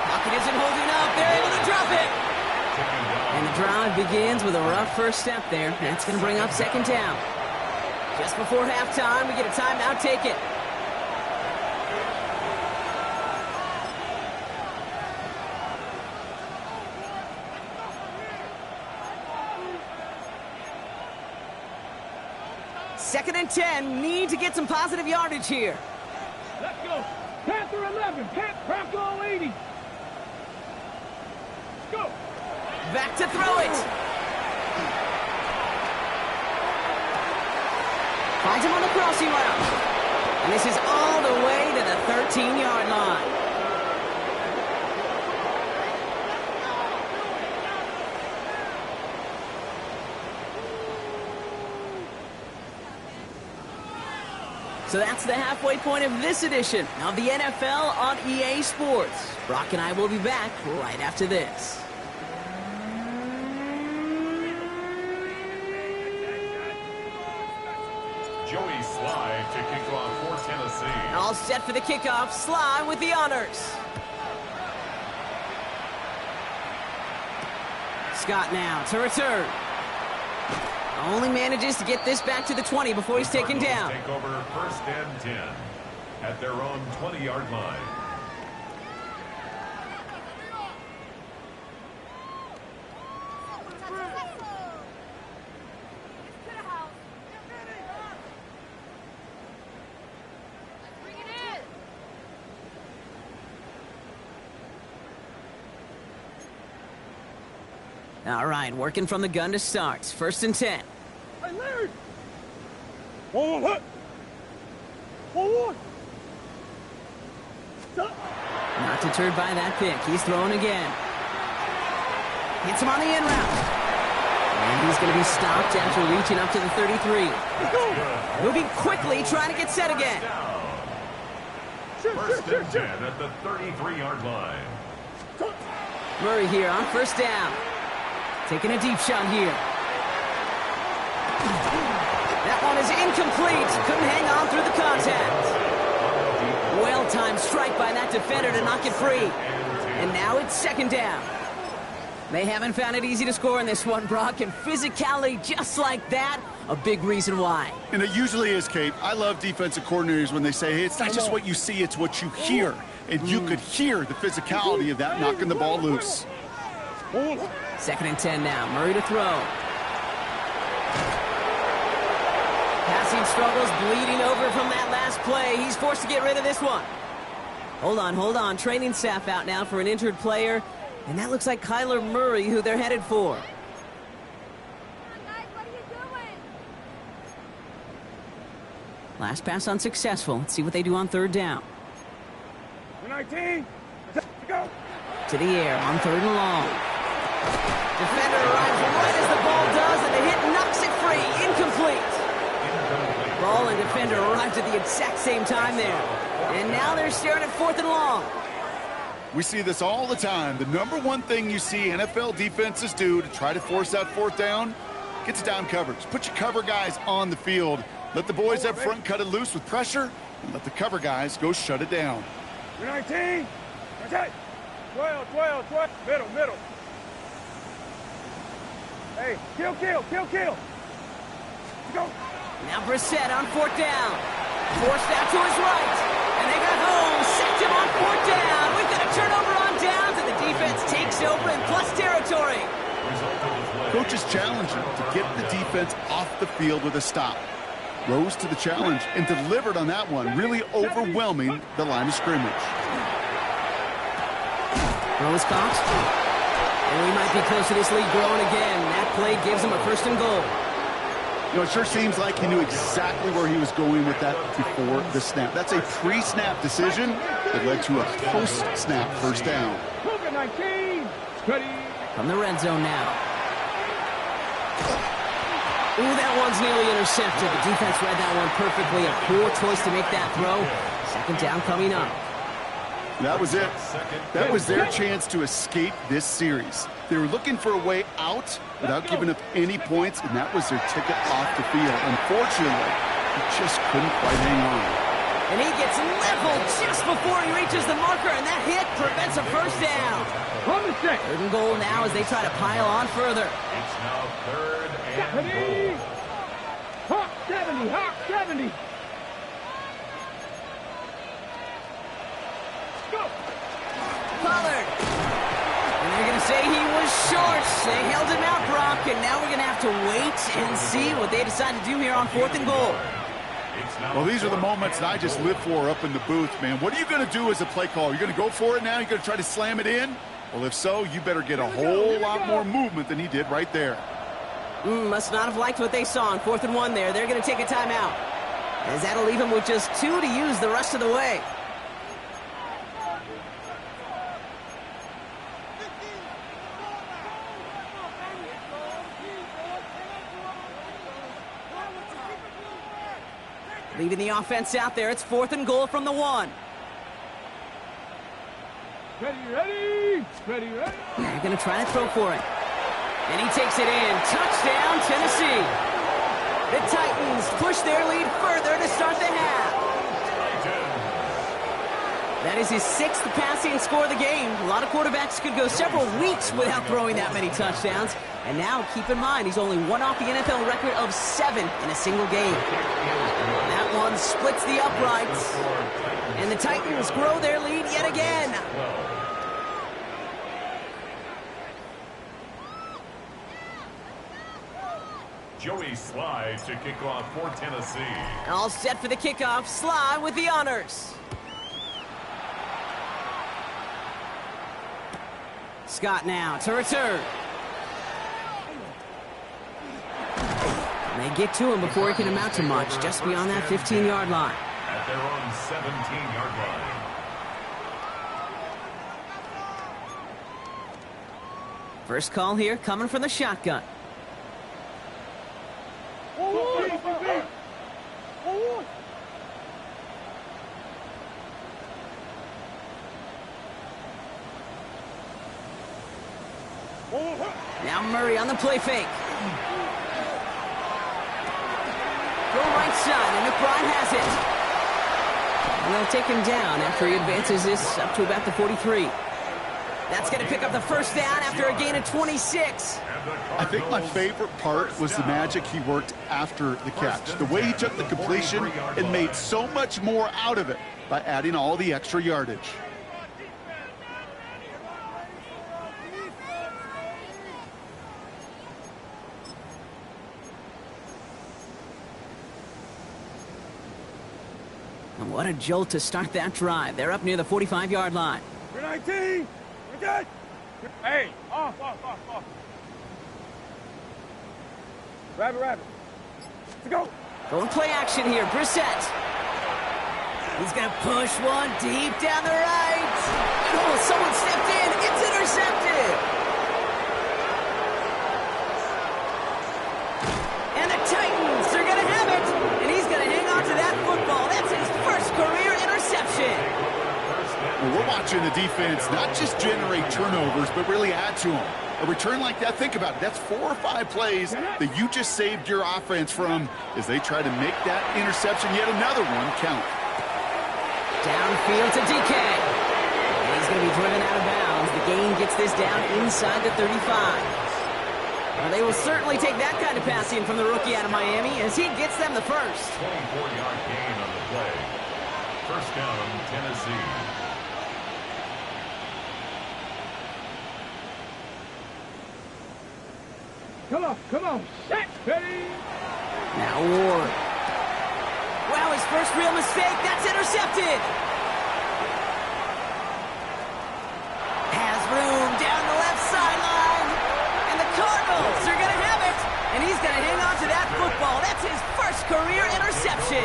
Speaker 7: Pocket isn't holding up. They're able to drop it. And the drive begins with a rough first step there. That's going to bring up second down. Just before halftime, we get a timeout. Take it. Second and 10. Need to get some positive yardage here.
Speaker 4: Let's go. Panther 11. Panther 80. Let's go.
Speaker 7: Back to throw it. Finds him on the crossing route. And this is all the way to the 13-yard line. So that's the halfway point of this edition of the NFL on EA Sports. Brock and I will be back right after this.
Speaker 2: Joey Sly to kick off for Tennessee.
Speaker 7: All set for the kickoff. Sly with the honors. Scott now to return. Only manages to get this back to the 20 before he's taken down.
Speaker 2: Take over first and 10 at their own 20-yard line.
Speaker 7: All right, working from the gun to start. First and 10.
Speaker 4: Hey, Larry. 1-1. 1-1.
Speaker 7: Not deterred by that pick. He's throwing again. Hits him on the in route. And he's going to be stopped after reaching up to the 33. Moving quickly, trying to get set again.
Speaker 2: First and 10 at the 33-yard line.
Speaker 7: Murray here on first down. Taking a deep shot here. That one is incomplete. Couldn't hang on through the contact. Well-timed strike by that defender to knock it free. And now it's second down. They haven't found it easy to score in this one, Brock, and physicality just like that, a big reason why.
Speaker 8: And it usually is, Kate. I love defensive coordinators when they say, hey, it's not just what you see, it's what you hear. And you could hear the physicality of that knocking the ball loose.
Speaker 7: Second and 10 now. Murray to throw. Passing struggles, bleeding over from that last play. He's forced to get rid of this one. Hold on. Training staff out now for an injured player. And that looks like Kyler Murray, who they're headed for. Last pass unsuccessful. Let's see what they do on third down.
Speaker 4: 19. Go.
Speaker 7: To the air on third and long. Defender arrives right as the ball does, and the hit knocks it free. Incomplete. Ball and defender arrived at the exact same time there. And now they're staring at fourth and long.
Speaker 8: We see this all the time. The number one thing you see NFL defenses do to try to force that fourth down, gets down coverage. Put your cover guys on the field. Let the boys up front cut it loose with pressure, and let the cover guys go shut it down.
Speaker 4: 19. 12. Middle. Hey, kill. Go.
Speaker 7: Now Brissett on fourth down. Forced out to his right. And they got home. Sacked him on fourth down. We've got a turnover on downs, and the defense takes over in plus territory.
Speaker 8: Coach is challenging to get the defense off the field with a stop. Rose to the challenge and delivered on that one, really overwhelming the line of scrimmage.
Speaker 7: Rose caught. And we might be close to this lead growing again. That play gives him a first and goal.
Speaker 8: You know, it sure seems like he knew exactly where he was going with that before the snap. That's a pre-snap decision that led to a post-snap first down.
Speaker 4: 19.
Speaker 7: From the red zone now. Ooh, that one's nearly intercepted. The defense read that one perfectly. A poor choice to make that throw. Second down coming up.
Speaker 8: That was it. That was their chance to escape this series. They were looking for a way out without giving up any points, and that was their ticket off the field. Unfortunately, they just couldn't quite hang on.
Speaker 7: And he gets leveled just before he reaches the marker, and that hit prevents a first down.
Speaker 4: On the stick.
Speaker 7: 3rd and goal now as they try to pile on further.
Speaker 2: It's now 3rd and goal.
Speaker 4: Hawk 70, Hawk 70. Go.
Speaker 7: Pollard. And they're going to say he was short. They held him out, Brock, and now we're going to have to wait and see what they decide to do here on 4th and goal.
Speaker 8: Well, these are the moments that I just live for up in the booth, man. What are you going to do as a play caller? You're going to go for it now? You're going to try to slam it in? Well, if so, you better get a whole lot more movement than he did right there.
Speaker 7: Must not have liked what they saw on 4th and 1 there. They're going to take a timeout, as that'll leave him with just 2 to use the rest of the way. Leaving the offense out there. It's 4th and goal from the 1.
Speaker 4: Ready, ready. Ready, ready.
Speaker 7: They're going to try to throw for it. And he takes it in. Touchdown, Tennessee. The Titans push their lead further to start the half. That is his 6th passing score of the game. A lot of quarterbacks could go several weeks without throwing that many touchdowns. And now, keep in mind, he's only one off the NFL record of 7 in a single game. That one splits the uprights. And the Titans grow their lead yet again.
Speaker 2: Joey Sly to kick off for Tennessee.
Speaker 7: All set for the kickoff. Sly with the honors. Scott now to return. They get to him before he can amount to much, just beyond that 15-yard line.
Speaker 2: At their own 17-yard line.
Speaker 7: First call here coming from the shotgun. Now Murray on the play fake. Go right side, and McBride has it. And they'll take him down after he advances this up to about the 43. That's going to pick up the first down after a gain of 26.
Speaker 8: I think my favorite part was the magic he worked after the catch. The way he took the completion and made so much more out of it by adding all the extra yardage.
Speaker 7: And what a jolt to start that drive. They're up near the 45-yard line.
Speaker 4: We're 19. We're good. Hey, off. Rabbit. Let's go.
Speaker 7: Going play action here. Brissett. He's going to push one deep down the right. Oh, someone stepped in. It's intercepted. And the Titans are going to have it. And he's going to hang on to that football. That's his first career interception.
Speaker 8: Well, we're watching the defense not just generate turnovers, but really add to them. A return like that, think about it. That's 4 or 5 plays that you just saved your offense from as they try to make that interception, yet another one, count.
Speaker 7: Downfield to DK. And he's going to be driven out of bounds. The gain gets this down inside the 35. Well, they will certainly take that kind of passing from the rookie out of Miami as he gets them the first.
Speaker 2: 24-yard gain on the play. First down, Tennessee.
Speaker 4: Come on. Set. Ready.
Speaker 7: Now Ward. Wow, his first real mistake. That's intercepted. Has room down the left sideline. And the Cardinals are going to have it. And he's going to hang on to that football. That's his first career interception.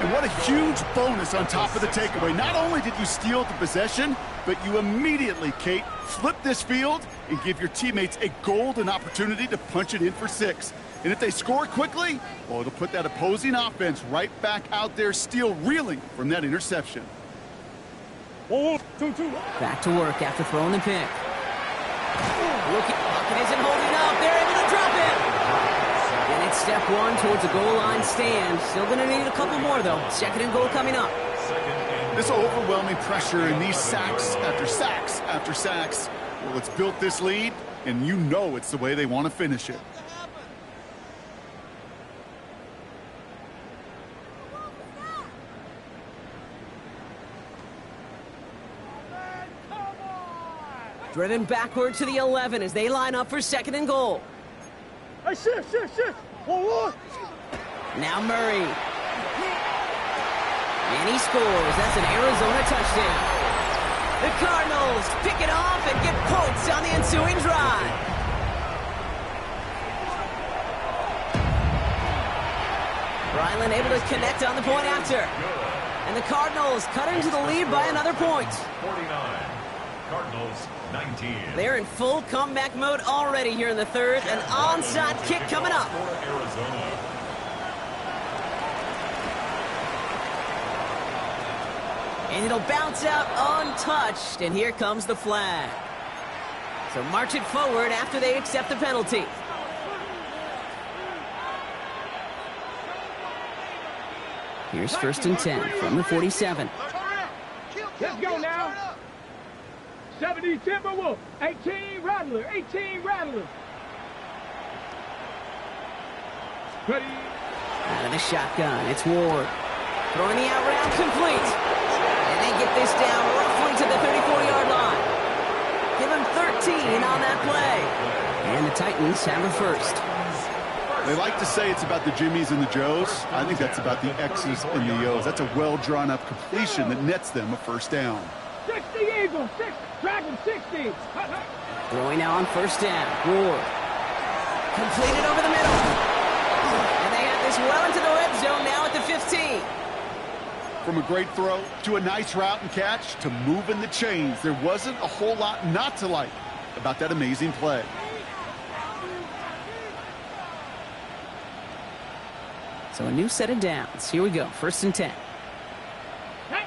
Speaker 8: And what a huge bonus on top of the takeaway. Not only did you steal the possession, but you immediately, Kate, flip this field and give your teammates a golden opportunity to punch it in for 6. And if they score quickly, well, it'll put that opposing offense right back out there, still reeling from that interception.
Speaker 4: 2.
Speaker 7: Back to work after throwing the pick. Look, Bucket isn't holding up. They're able to drop it. And it's step 1 one towards a goal line stand. Still going to need a couple more, though. Second and goal coming up.
Speaker 8: This overwhelming pressure and these sacks after sacks after sacks. Well, it's built this lead, and you know it's the way they want to finish it.
Speaker 7: Driven backward to the 11 as they line up for second and goal.
Speaker 4: Hey, shift. 1-1.
Speaker 7: Now Murray. And he scores. That's an Arizona touchdown. The Cardinals pick it off and get points on the ensuing drive. Ryland able to connect on the point after. And the Cardinals cut into the lead by another point.
Speaker 2: 49. Cardinals 19.
Speaker 7: They're in full comeback mode already here in the third. An onside kick coming up.
Speaker 2: Arizona.
Speaker 7: And it'll bounce out untouched. And here comes the flag. So march it forward after they accept the penalty. Here's first and 10 from the 47.
Speaker 4: Let's go now. 70 Timberwolf. 18 Rattler. 18 Rattler. Ready.
Speaker 7: Out of the shotgun, it's Ward. Throwing the out route complete. And they get this down roughly to the 34-yard line. Give him 13 on that play. And the Titans have a first.
Speaker 8: They like to say it's about the Jimmies and the Joes. I think that's about the X's and the O's. That's a well-drawn-up completion that nets them a first down.
Speaker 4: 60 Eagles. Dragon 60.
Speaker 7: Throwing now on first down. Ward. Completed over the middle. And they have this well into the red zone now at the 15.
Speaker 8: From a great throw to a nice route and catch to moving the chains, there wasn't a whole lot not to like about that amazing play.
Speaker 7: So a new set of downs. Here we go. First and 10.
Speaker 4: Hey.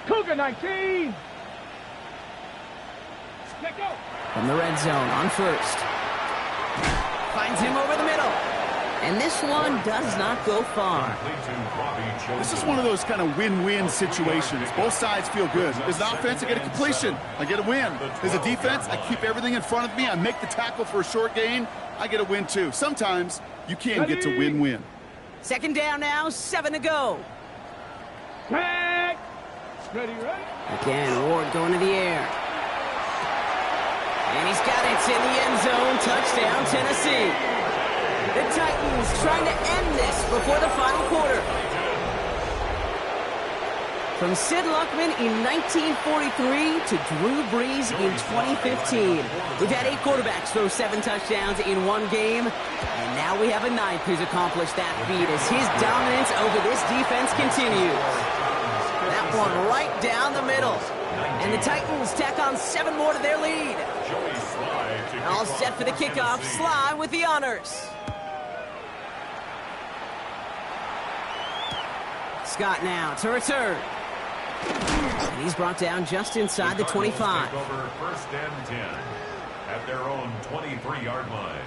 Speaker 4: Cougar 19. Let go.
Speaker 7: From the red zone on first. Finds him over the middle. And this one does not go far.
Speaker 8: This is one of those kind of win-win situations. Both sides feel good. As an offense, I get a completion. I get a win. As a defense, I keep everything in front of me. I make the tackle for a short gain. I get a win, too. Sometimes you can get to win-win.
Speaker 7: Second down now, 7 to go.
Speaker 4: Ready.
Speaker 7: Again, Ward going to the air. And he's got it in the end zone. Touchdown, Tennessee. The Titans trying to end this before the final quarter. From Sid Luckman in 1943 to Drew Brees in 2015. We've had 8 quarterbacks throw 7 touchdowns in one game. And now we have a 9th who's accomplished that feat as his dominance over this defense continues. That one right down the middle. And the Titans tack on 7 more to their lead. All set for the kickoff. Sly with the honors. Scott now to return. And he's brought down just inside the 25.
Speaker 2: Over first and 10 at their own 23-yard line.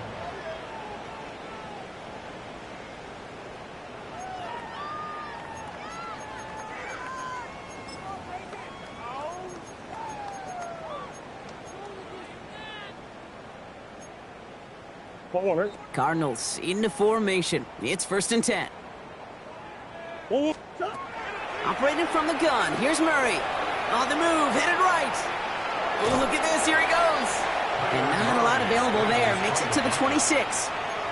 Speaker 7: Cardinals into formation. It's first and 10. Operating from the gun. Here's Murray. On the move. Headed right. Oh, look at this. Here he goes. And not a lot available there. Makes it to the 26.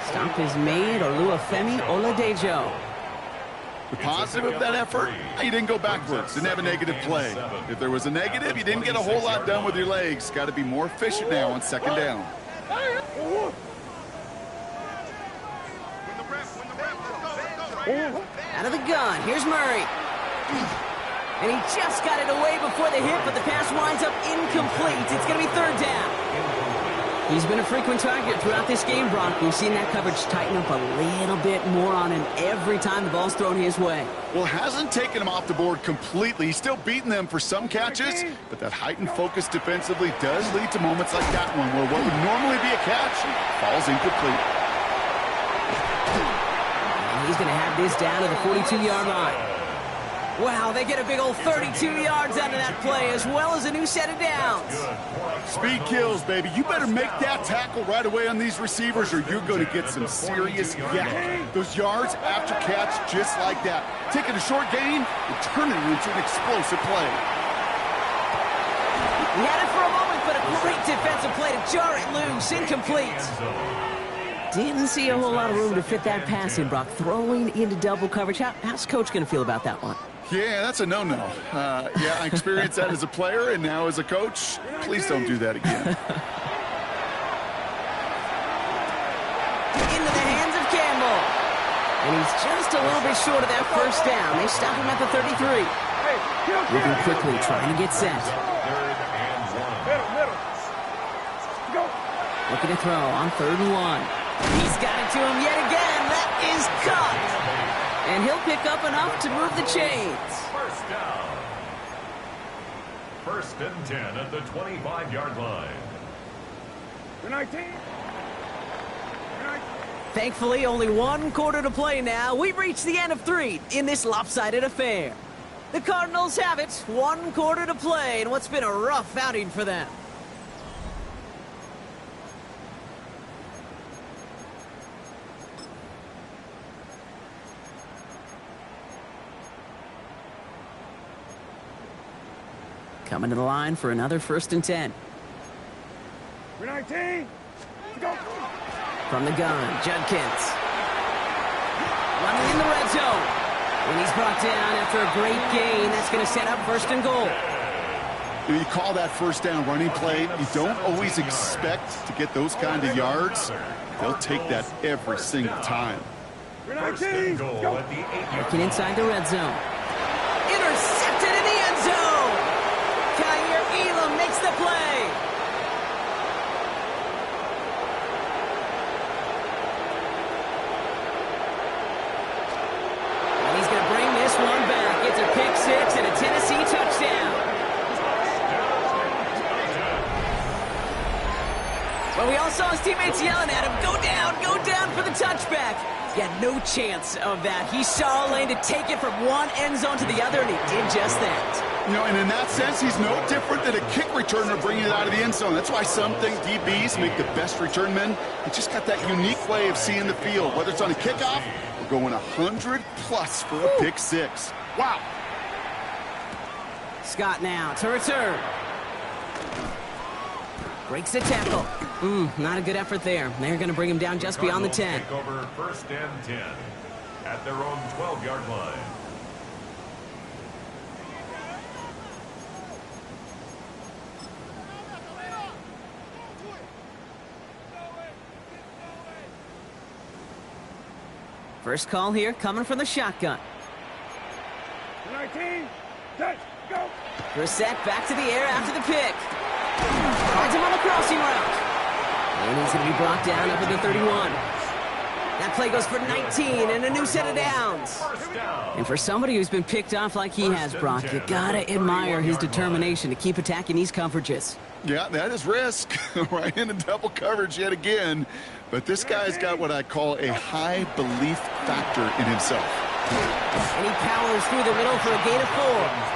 Speaker 7: Stop is made. Oluwafemi Oladejo.
Speaker 8: The positive of that effort, he didn't go backwards. Didn't have a negative play. If there was a negative, you didn't get a whole lot done with your legs. Got to be more efficient now on second down.
Speaker 7: Out of the gun. Here's Murray. And he just got it away before the hit, but the pass winds up incomplete. It's going to be third down. He's been a frequent target throughout this game, Brock. We've seen that coverage tighten up a little bit more on him every time the ball's thrown his way.
Speaker 8: Well, hasn't taken him off the board completely. He's still beating them for some catches, but that heightened focus defensively does lead to moments like that one where what would normally be a catch falls incomplete.
Speaker 7: And he's going to have this down to the 42-yard line. Wow, they get a big old 32 yards out of that play, as well as a new set of downs.
Speaker 8: Speed kills, baby. You better make that tackle right away on these receivers, or you're going to get some serious yak. Those yards after catch, just like that. Taking a short gain and turning it into an explosive play.
Speaker 7: He had it for a moment, but a great defensive play to jar it loose. Incomplete. Didn't see a whole lot of room to fit that pass in, Brock. Throwing into double coverage. How's Coach going to feel about that one?
Speaker 8: Yeah, that's a no-no. Yeah, I experienced that as a player, and now as a coach, please don't do that again.
Speaker 7: Into the hands of Campbell. And he's just a little bit short of that first down. They stop him at the 33. Moving quickly, trying to get set. Looking to throw on 3rd and 1. He's got it to him yet again. That is caught. And he'll pick up enough to move the chains.
Speaker 2: First down. 1st and 10 at the 25-yard line.
Speaker 4: 19.
Speaker 7: Thankfully, only 1 quarter to play now. We've reached the end of 3 in this lopsided affair. The Cardinals have it. 1 quarter to play in what's been a rough outing for them. Coming to the line for another 1st and 10.
Speaker 4: 19. Go.
Speaker 7: From the gun, Judkins. Running in the red zone. When he's brought down after a great gain, that's going to set up 1st and goal.
Speaker 8: You call that first down running play. You don't always expect to get those kind of yards. They'll take that every single time.
Speaker 4: 19. Go.
Speaker 7: Working inside the red zone. Intercepted in the end zone. Elam makes the play. And he's going to bring this one back. It's a pick 6 and a Tennessee touchdown. Well, we all saw his teammates yelling at him, go down for the touchback. He had no chance of that. He saw a lane to take it from one end zone to the other, and he did just that.
Speaker 8: You know, and in that sense, he's no different than a kick returner bringing it out of the end zone. That's why some think DBs make the best return men. They just got that unique way of seeing the field, whether it's on a kickoff or going 100+ for a pick 6. Wow.
Speaker 7: Scott now to return. Breaks the tackle. Not a good effort there. They're going to bring him down just beyond the 10.
Speaker 2: Take over 1st and 10 at their own 12-yard line.
Speaker 7: First call here coming from the shotgun.
Speaker 4: 19. Touch. Go.
Speaker 7: Brissett back to the air after the pick. Finds him on the crossing route. And he's going to be brought down up at the 31. That play goes for 19 and a new set of downs. And for somebody who's been picked off like he has, Brock, you got to admire his determination to keep attacking these coverages.
Speaker 8: Yeah, that is risk. Right into double coverage yet again. But this guy's got what I call a high belief factor in himself.
Speaker 7: And he powers through the middle for a gain of 4.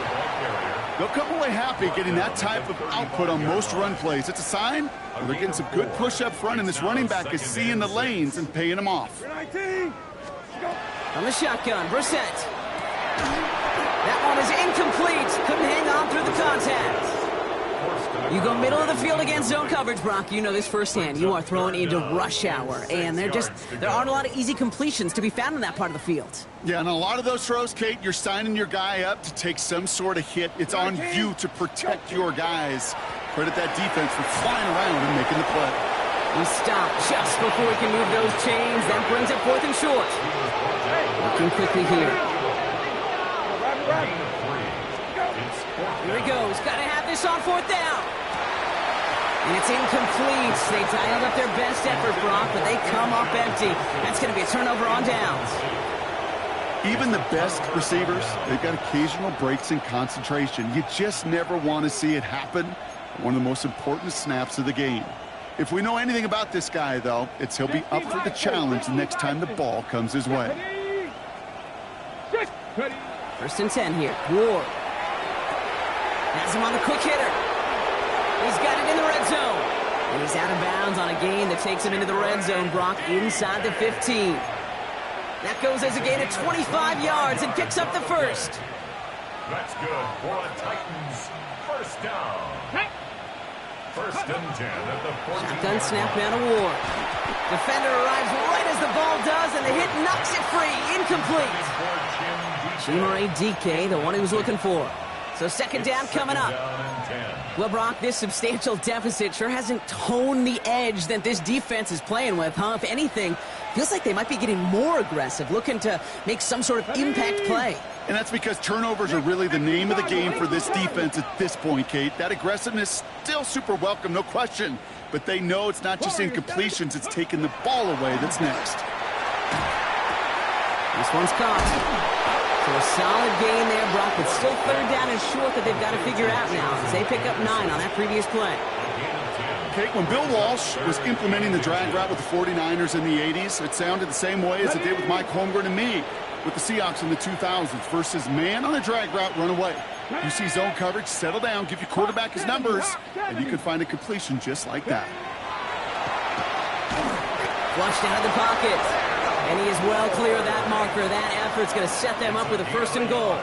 Speaker 8: They'll come away happy getting that type of output on most run plays. It's a sign that they're getting some good push up front, and this running back is seeing the lanes and paying them off.
Speaker 4: 19.
Speaker 7: On the shotgun, Brissett. That one is incomplete. Couldn't hang on through the contact. You go middle of the field against zone coverage, Brock. You know this firsthand. You are throwing into rush hour, and there aren't a lot of easy completions to be found in that part of the field.
Speaker 8: Yeah, and a lot of those throws, Kate, you're signing your guy up to take some sort of hit. It's on you to protect your guys. Credit that defense for flying around and making the play.
Speaker 7: He stopped just before he can move those chains. That brings up 4th and short. Looking quickly here. Here he goes. Got to have this on 4th down. And it's incomplete. They dialed up their best effort, Brock, but they come up empty. That's going to be a turnover on downs.
Speaker 8: Even the best receivers, they've got occasional breaks in concentration. You just never want to see it happen. One of the most important snaps of the game. If we know anything about this guy, though, it's he'll be up for the challenge the next time the ball comes his way.
Speaker 7: First and 10 here. Ward has him on the quick hitter. He's got it in the red zone. And he's out of bounds on a gain that takes him into the red zone, Brock, inside the 15. That goes as a gain of 25 yards and picks up the first.
Speaker 2: That's good for a Titans first down. First and 10 at the 14.
Speaker 7: Shotgun snap now to Ward. Defender arrives right as the ball does, and the hit knocks it free. Incomplete. Chimere DK, the one he was looking for. So second down coming up. Well, Brock, this substantial deficit sure hasn't toned the edge that this defense is playing with, huh? If anything, feels like they might be getting more aggressive, looking to make some sort of impact play.
Speaker 8: And that's because turnovers are really the name of the game for this defense at this point, Kate. That aggressiveness still super welcome, no question. But they know it's not just incompletions, it's taking the ball away that's next.
Speaker 7: This one's caught. So a solid gain there, Brock, but still third down and short that they've got to figure out now as they pick up 9 on that previous play.
Speaker 8: Kate, when Bill Walsh was implementing the drag route with the 49ers in the 80s, it sounded the same way as it did with Mike Holmgren and me with the Seahawks in the 2000s versus man on a drag route, run away. You see zone coverage, settle down, give your quarterback his numbers, and you can find a completion just like that.
Speaker 7: Flushed out of the pocket. And he is well clear of that marker. That effort's going to set them up with a first and goal.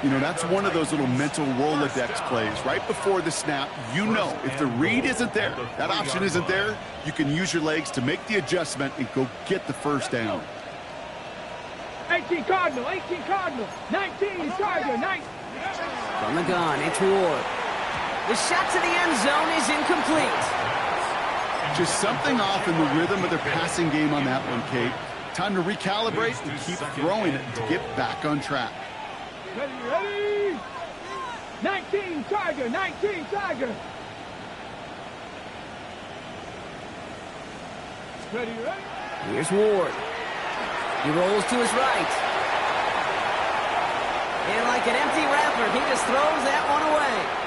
Speaker 8: You know, that's one of those little mental Rolodex plays. Right before the snap, you know if the read isn't there, that option isn't there, you can use your legs to make the adjustment and go get the first down.
Speaker 4: 18 Cardinal, 19 Charger, 19.
Speaker 7: From the gun, it's Ward. The shot to the end zone is incomplete.
Speaker 8: Just something off in the rhythm of their passing game on that one, Kate. Time to recalibrate and keep throwing it to get back on track.
Speaker 4: Ready? 19 Charger, 19 Charger. Ready?
Speaker 7: Here's Ward. He rolls to his right. And like an empty wrapper, he just throws that one away.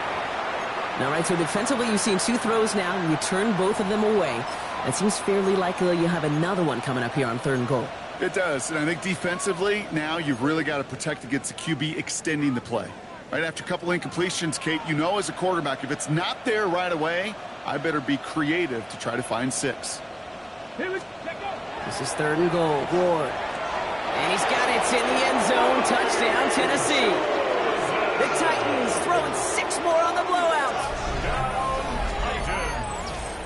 Speaker 7: All right, so defensively, you've seen 2 throws now, and you turn both of them away. It seems fairly likely you have another one coming up here on 3rd and goal.
Speaker 8: It does, and I think defensively, now you've really got to protect against the QB extending the play. Right after a couple incompletions, Kate, you know as a quarterback, if it's not there right away, I better be creative to try to find 6.
Speaker 7: This is 3rd and goal. Ward. And he's got it. It's in the end zone. Touchdown, Tennessee. The Titans throwing 6 more on the blowout.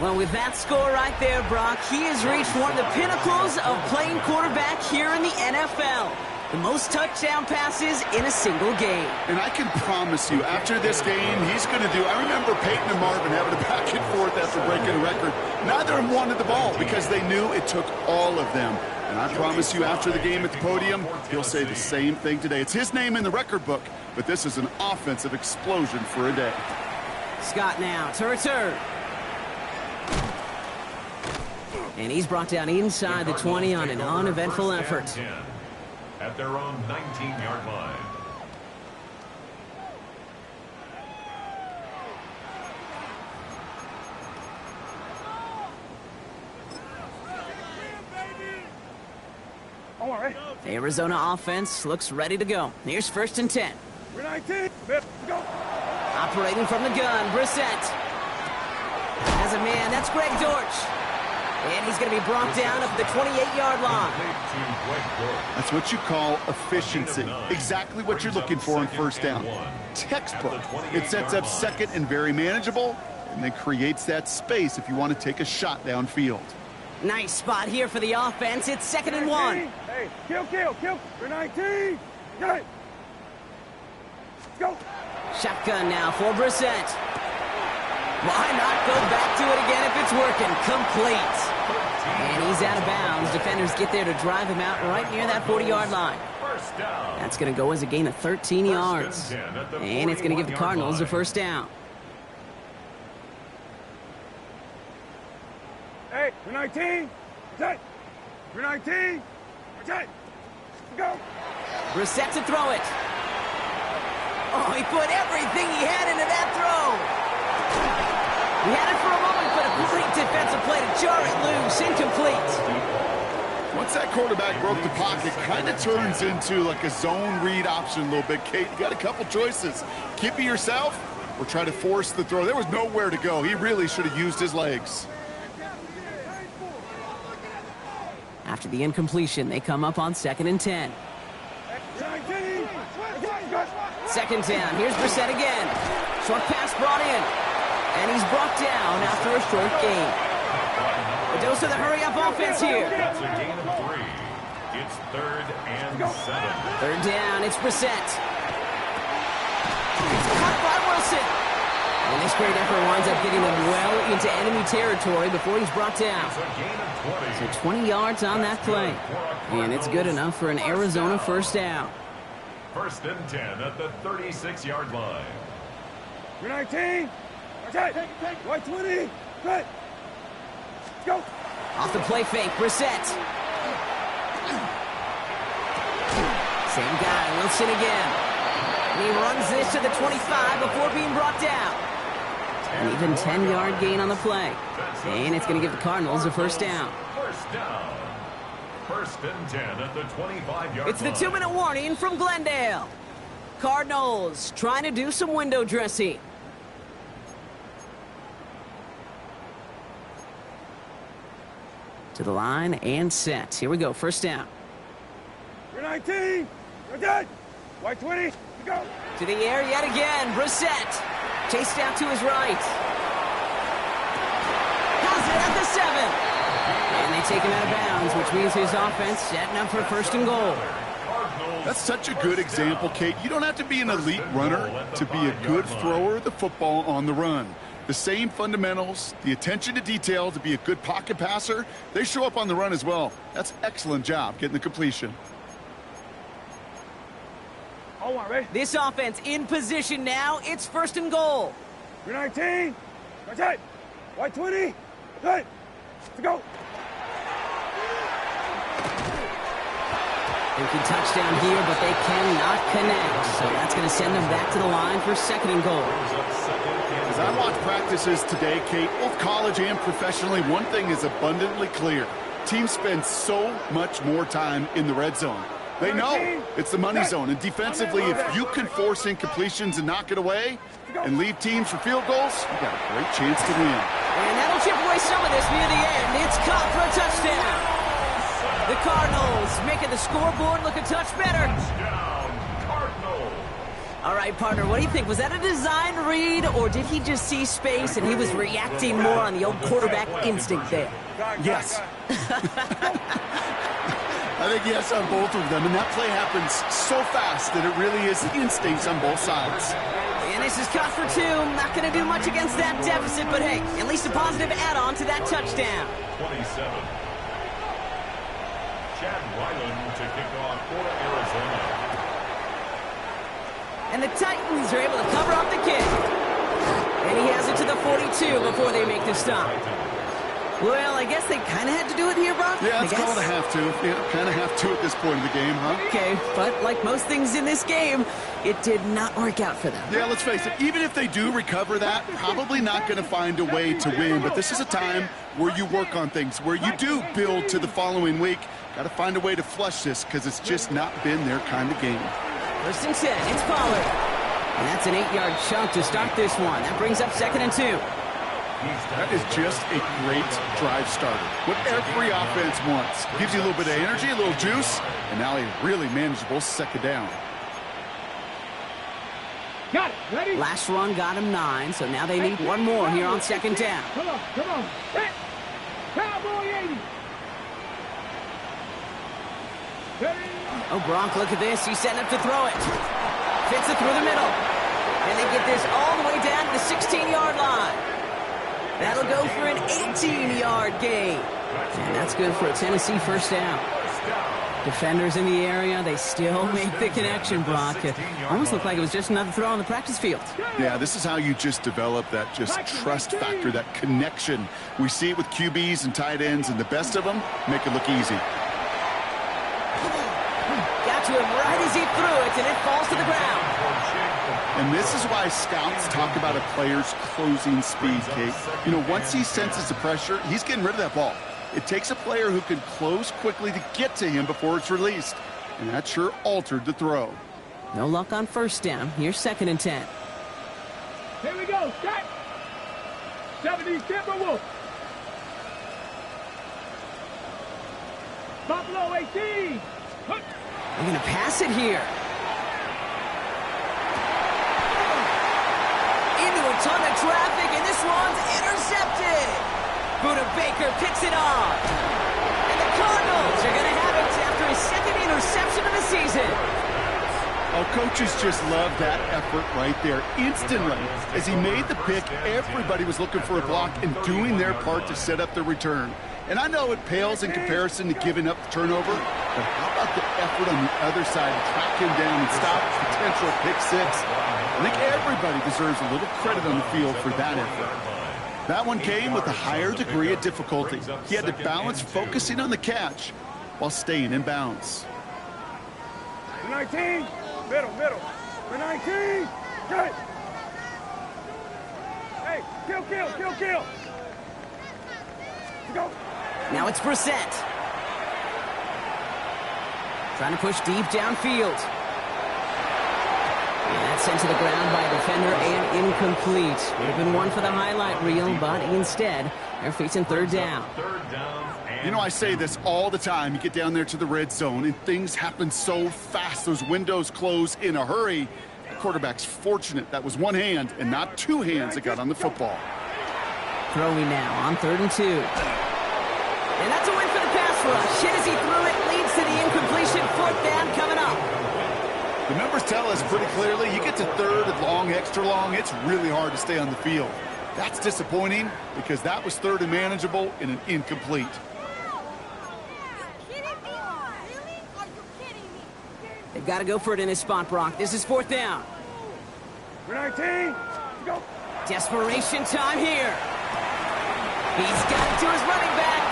Speaker 7: Well, with that score right there, Brock, he has reached one of the pinnacles of playing quarterback here in the NFL. The most touchdown passes in a single game.
Speaker 8: And I can promise you, after this game, he's going to do... I remember Peyton and Marvin having a back and forth after breaking a record. Neither of them wanted the ball because they knew it took all of them. And I promise you, after the game at the podium, he'll say the same thing today. It's his name in the record book, but this is an offensive explosion for a day.
Speaker 7: Scott now to return. And he's brought down inside the 20 on an uneventful effort.
Speaker 2: At their own 19-yard line.
Speaker 7: The Arizona offense looks ready to go. Here's 1st and 10.
Speaker 4: We're 19. Let's go.
Speaker 7: Operating from the gun, Brissett. As a man, that's Greg Dortch. And he's going to be brought down at the 28-yard line.
Speaker 8: That's what you call efficiency. Exactly what you're looking for on 1st down. Textbook. It sets up 2nd and very manageable, and then creates that space if you want to take a shot downfield.
Speaker 7: Nice spot here for the offense. It's 2nd and 1.
Speaker 4: Hey, kill. We're 19. Let's go.
Speaker 7: Shotgun now for Brissett. Why not go back to it again if it's working? Complete. And he's out of bounds. Defenders get there to drive him out right near that 40-yard line. That's going to go as a gain of 13 yards. And it's going to give the Cardinals a 1st down.
Speaker 4: Hey, we're 19. Set. We're 19. Set. Go.
Speaker 7: Brissett to throw it. Oh, he put everything he had into that throw. He had it for a moment, but a great defensive play to jar it loose. Incomplete.
Speaker 8: Once that quarterback broke the pocket, kind of turns into like a zone read option a little bit, Kate. You got a couple choices. Keep it yourself or try to force the throw. There was nowhere to go. He really should have used his legs.
Speaker 7: After the incompletion, they come up on 2nd and 10. Second down. Here's Brissett again. Short pass brought in. And he's brought down after a short gain. A dose of the hurry-up offense here.
Speaker 2: That's a gain of 3. It's 3rd and 7.
Speaker 7: Third down. It's Brissett. It's caught by Wilson. And this great effort winds up getting them well into enemy territory before he's brought down.
Speaker 2: It's a gain of 20.
Speaker 7: So 20 yards on that play. And it's good enough for an Arizona first down.
Speaker 2: 1st and 10 at the 36-yard line.
Speaker 4: You're 19. Okay. White 20. Good. Let's go.
Speaker 7: Off the play fake, Brissett. Same guy, Wilson again. And he runs this to the 25 before being brought down. An even 10-yard gain on the play. And it's going to give the Cardinals a first down.
Speaker 2: First down. 1st and 10 at the 25-yard line.
Speaker 7: It's the 2-minute warning from Glendale. Cardinals trying to do some window dressing. To the line and set. Here we go, first down.
Speaker 4: You're 19. You're good. White 20. Go.
Speaker 7: To the air yet again. Brissett. Chased out to his right. Has it at the 7. And they take him out of bounds, which means his offense setting up for 1st and goal.
Speaker 8: That's such a good example, Kate. You don't have to be an elite runner to be a good thrower of the football on the run. The same fundamentals, the attention to detail to be a good pocket passer, they show up on the run as well. That's excellent job getting the completion.
Speaker 4: All one, ready?
Speaker 7: This offense in position now. It's 1st and goal.
Speaker 4: You're 19. Okay. White 20. Good. Let's go.
Speaker 7: Thinking touchdown here, but they cannot connect. So that's going to send them back to the line for 2nd and goal.
Speaker 8: As I watch practices today, Kate, both college and professionally, one thing is abundantly clear. Teams spend so much more time in the red zone. They know it's the money zone. And defensively, if you can force incompletions and knock it away and leave teams for field goals, you got a great chance to win.
Speaker 7: And that'll chip away some of this near the end. It's caught for a touchdown. The Cardinals making the scoreboard look a touch better.
Speaker 2: Touchdown, Cardinals.
Speaker 7: All right, partner, what do you think? Was that a design read, or did he just see space and he was reacting more on the old quarterback instinct there?
Speaker 8: Yes. I think yes on both of them, and that play happens so fast that it really is instincts on both sides.
Speaker 7: And this is caught for 2. Not going to do much against that deficit, but hey, at least a positive add-on to that touchdown.
Speaker 2: 27. Chad Ryland to kick off for Arizona.
Speaker 7: And the Titans are able to cover up the kick. And he has it to the 42 before they make the stop. Well, I guess they kind of had to do it here, Brock.
Speaker 8: Yeah, it's called a have to. Yeah, kind of have to at this point in the game, huh?
Speaker 7: Okay, but like most things in this game, it did not work out for them.
Speaker 8: Yeah, let's face it, even if they do recover that, probably not going to find a way to win. But this is a time where you work on things, where you do build to the following week. Got to find a way to flush this because it's just not been their kind of game.
Speaker 7: 1st and 10, it's Pollard. And that's an 8-yard chunk to start this one. That brings up 2nd and 2.
Speaker 8: That is just a great drive starter. What every offense wants. Gives you a little bit of energy, a little juice, and now a really manageable 2nd down.
Speaker 4: Got it. Ready?
Speaker 7: Last run got him 9, so now they need one more here on 2nd down.
Speaker 4: Come on. Come on. Hit. Cowboy 80.
Speaker 7: Oh, Gronk, look at this. He's setting up to throw it. Fits it through the middle. And they get this all the way down to the 16-yard line. That'll go for an 18-yard gain. And that's good for a Tennessee first down. Defenders in the area, they still make the connection, Brock. It almost looked like it was just another throw on the practice field.
Speaker 8: Yeah, this is how you just develop that just trust factor, that connection. We see it with QBs and tight ends, and the best of them make it look easy.
Speaker 7: Got to him right as he threw it, and it falls to the ground.
Speaker 8: And this is why scouts talk about a player's closing speed, Kate. You know, once he senses the pressure, he's getting rid of that ball. It takes a player who can close quickly to get to him before it's released. And that sure altered the throw.
Speaker 7: No luck on first down. Here's 2nd and 10.
Speaker 4: Here we go. Set. 70 Timberwolves. Buffalo 18.
Speaker 7: They're going to pass it here. Into a ton of traffic, and this one's intercepted. Buda Baker picks it off. And the Cardinals are going to have it after his 2nd interception of the season.
Speaker 8: Oh, coaches just love that effort right there. Instantly, as he made the pick, everybody was looking for a block and doing their part to set up the return. And I know it pales in comparison to giving up the turnover, but how about the effort on the other side to track him down and stop potential pick six? I think everybody deserves a little credit on the field for that effort. That one came with a higher degree of difficulty. He had to balance focusing on the catch while staying in bounds.
Speaker 4: 19. Middle. 19. Good. Hey, kill. Go.
Speaker 7: Now it's Brissett. Trying to push deep downfield. And that's sent to the ground by a defender and incomplete. Would have been one for the highlight reel, but instead, they're facing 3rd down.
Speaker 8: You know, I say this all the time. You get down there to the red zone, and things happen so fast. Those windows close in a hurry. The quarterback's fortunate that was one hand and not two hands that got on the football.
Speaker 7: Throwing now on 3rd and 2. And that's a win for the pass rush. Hit as he threw it, leads to the incompletion. 4th down coming up.
Speaker 8: The numbers tell us pretty clearly, you get to 3rd and long, extra long, it's really hard to stay on the field. That's disappointing because that was 3rd and manageable in an incomplete.
Speaker 7: They've got to go for it in this spot, Brock. This is 4th down.
Speaker 4: 19. Go.
Speaker 7: Desperation time here. He's got it to his running back.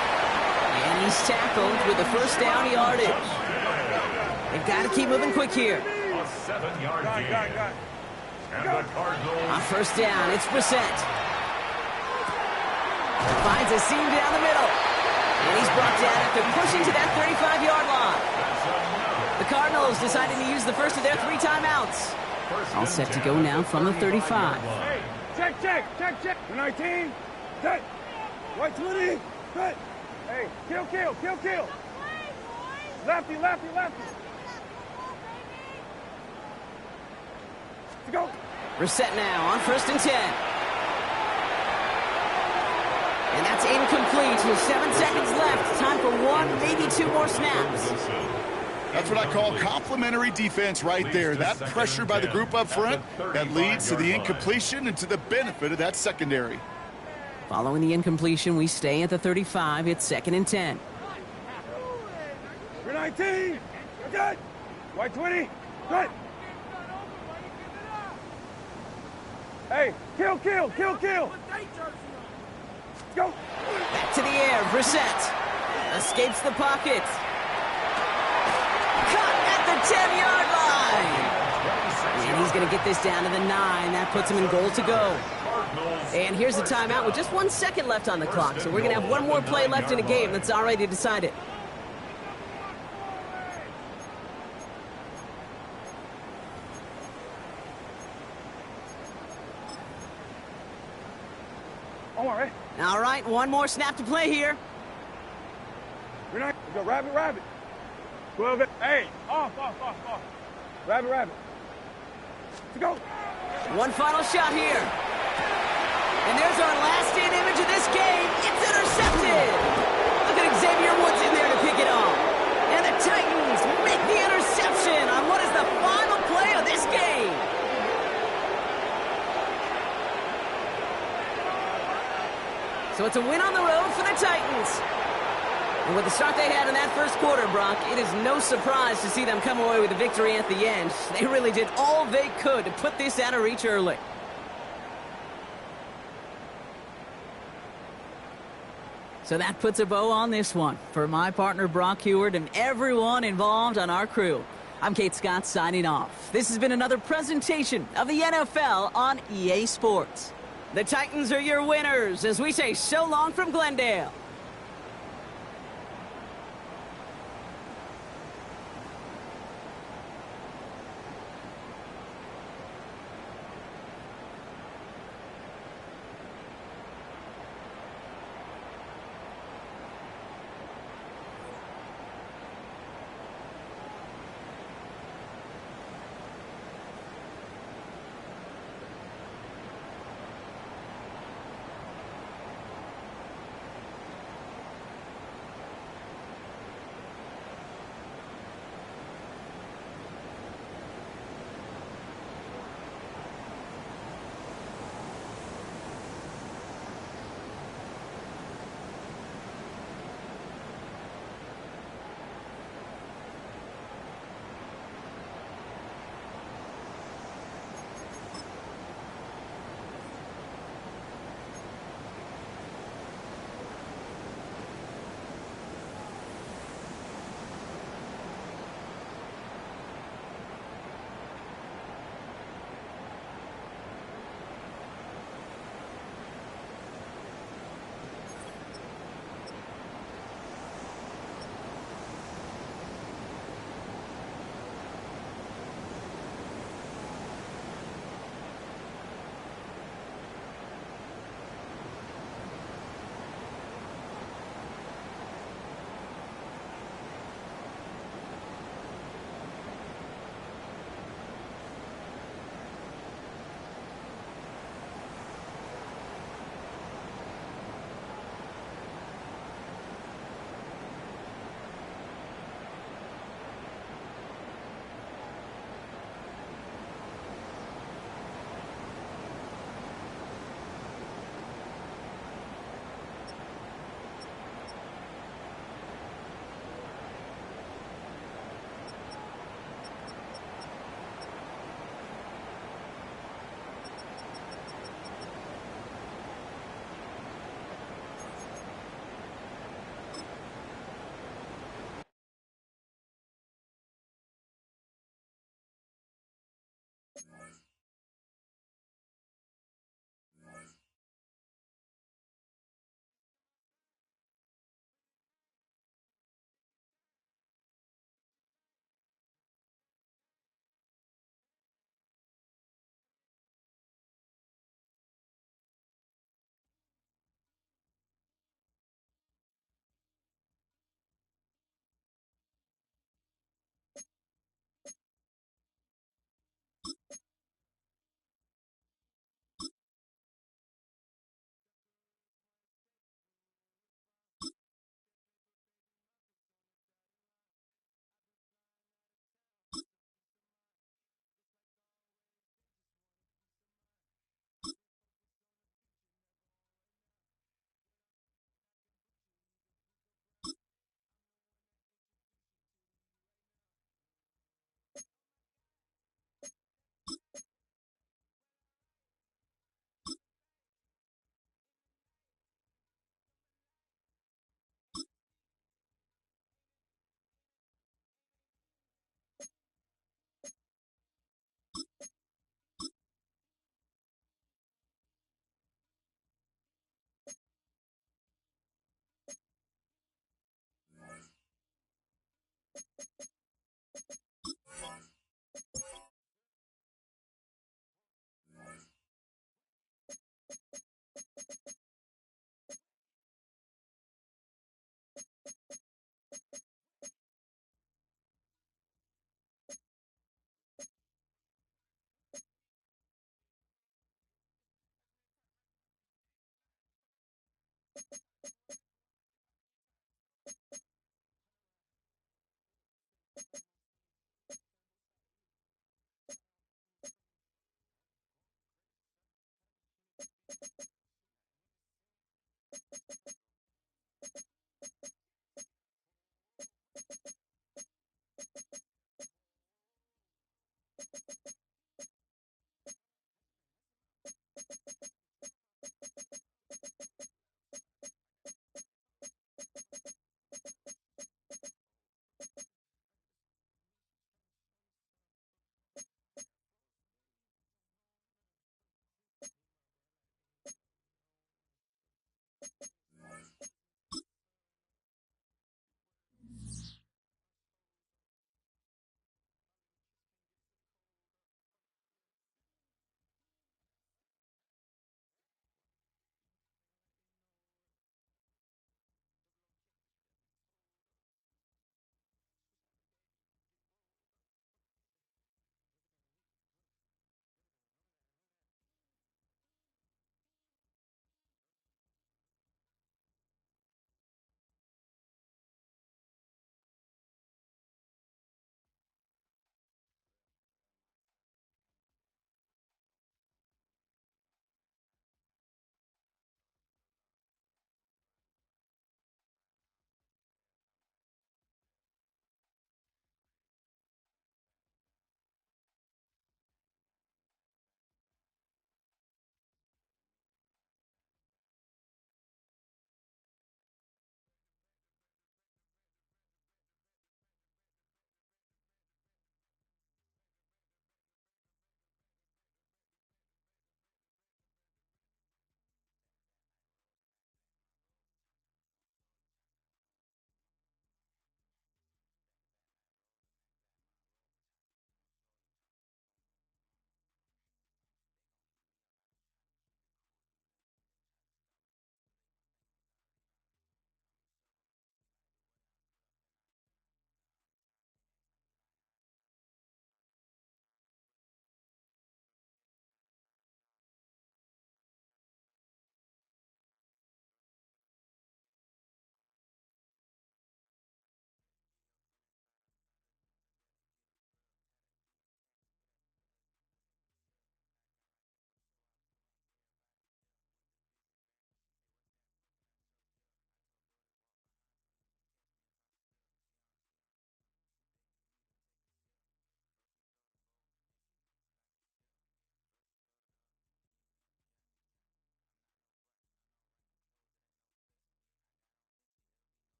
Speaker 7: And he's tackled with the 1st down yardage. They've got to keep moving quick here.
Speaker 2: A 7-yard gain. And the Cardinals.
Speaker 7: On 1st down, it's Brissett. Finds a seam down the middle. And he's brought down after pushing to that 35-yard line. The Cardinals deciding to use the first of their 3 timeouts. All set to go now from the 35.
Speaker 4: Hey, check. 19. Set. White 20. Set. Hey, kill. Lefty. To go.
Speaker 7: Brissett now on 1st and 10. And that's incomplete with 7 seconds left. Time for 1, maybe 2 more snaps.
Speaker 8: That's what I call complimentary defense right there. That pressure by the group up front, that leads to the incompletion and to the benefit of that secondary.
Speaker 7: Following the incompletion, we stay at the 35. It's 2nd and 10.
Speaker 4: You're 19. Good. White 20. Good. Hey, kill. Go.
Speaker 7: Back to the air. Brissett escapes the pocket. Caught at the 10-yard line. And he's going to get this down to the 9. That puts him in goal to go. And here's the timeout with just 1 second left on the clock. So we're going to have one more play left in a game that's already decided. All right, one more snap to play here.
Speaker 4: We're not. Go rabbit. 12. Hey, off. Rabbit. To go.
Speaker 7: One final shot here. And there's our last-in image of this game. It's intercepted. Look at Xavier Woods in there to pick it off. And the Titans make the interception on what is the final play of this game. So it's a win on the road for the Titans. And with the start they had in that first quarter, Brock, it is no surprise to see them come away with a victory at the end. They really did all they could to put this out of reach early. So that puts a bow on this one. For my partner, Brock Heward, and everyone involved on our crew, I'm Kate Scott signing off. This has been another presentation of the NFL on EA Sports. The Titans are your winners as we say so long from Glendale.